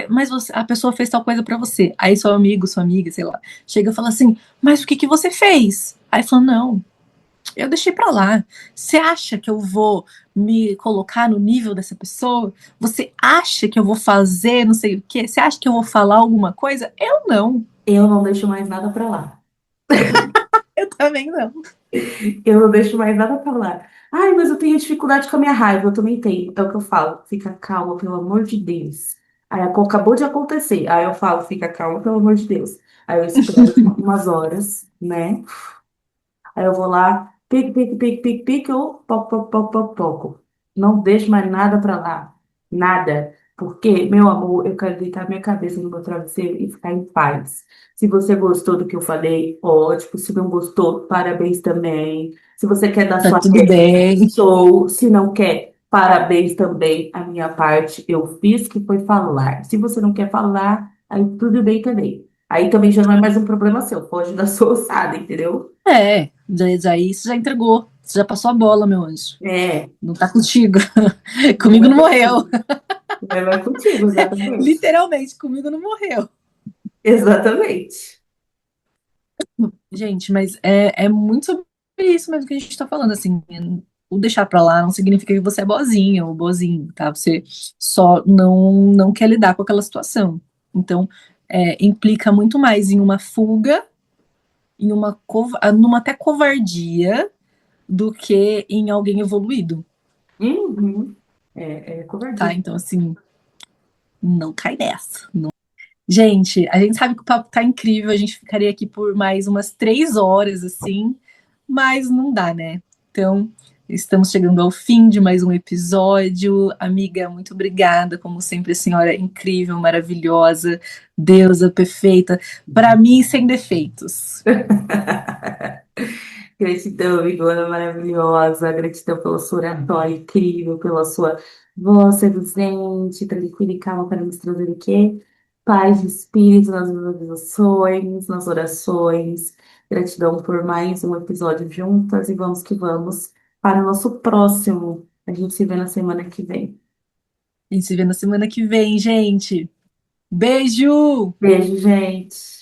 Mas a pessoa fez tal coisa pra você. Aí seu amigo, sua amiga, sei lá, chega e fala assim: Mas o que que você fez? Aí fala: Não. Eu deixei pra lá. Você acha que eu vou me colocar no nível dessa pessoa? Você acha que eu vou fazer não sei o quê? Você acha que eu vou falar alguma coisa? Eu não. Eu não deixo mais nada pra lá. Eu também não. Eu não deixo mais nada pra lá. Ai, mas eu tenho dificuldade com a minha raiva. Eu também tenho. É o que eu falo. Fica calma, pelo amor de Deus. Aí acabou de acontecer. Aí eu falo, fica calma, pelo amor de Deus. Aí eu espero umas horas, né? Aí eu vou lá, pique, pique, pique, pique, pique, ou poco, pouco, pouco, pouco, pouco. Não deixo mais nada pra lá. Nada. Porque, meu amor, eu quero deitar minha cabeça no meu travesseiro e ficar em paz. Se você gostou do que eu falei, ótimo. Se não gostou, parabéns também. Se você quer dar Tá sua tudo queixa, bem. sou. Se não quer, parabéns também. A minha parte eu fiz, que foi falar. Se você não quer falar, aí tudo bem também. Aí também já não é mais um problema seu. Pode dar sua ossada, entendeu? Daí você já entregou. Você já passou a bola, meu anjo. É, Não tá contigo. não Comigo vai não morreu. contigo. Vai contigo, exatamente. Literalmente, comigo não morreu. Exatamente. Gente, mas é muito sobre isso mesmo que a gente tá falando, assim. O deixar pra lá não significa que você é boazinha ou boazinho, tá? Você só não quer lidar com aquela situação. Então, implica muito mais em uma fuga, em numa até covardia, do que em alguém evoluído, Uhum. É tá? covardia. Então, assim, não cai nessa. Gente, a gente sabe que o papo tá incrível, a gente ficaria aqui por mais umas 3 horas, assim, mas não dá, né? Então, estamos chegando ao fim de mais um episódio. Amiga, muito obrigada, como sempre, a senhora é incrível, maravilhosa, deusa perfeita, para mim, sem defeitos. Gratidão, Vigona maravilhosa. Gratidão pela sua oratória incrível, pela sua voz seduzente, tranquila e calma para nos trazer o quê? Paz de espírito nas visualizações, nas orações. Gratidão por mais um episódio juntas e vamos que vamos para o nosso próximo. A gente se vê na semana que vem. A gente se vê na semana que vem, gente. Beijo! Beijo, gente.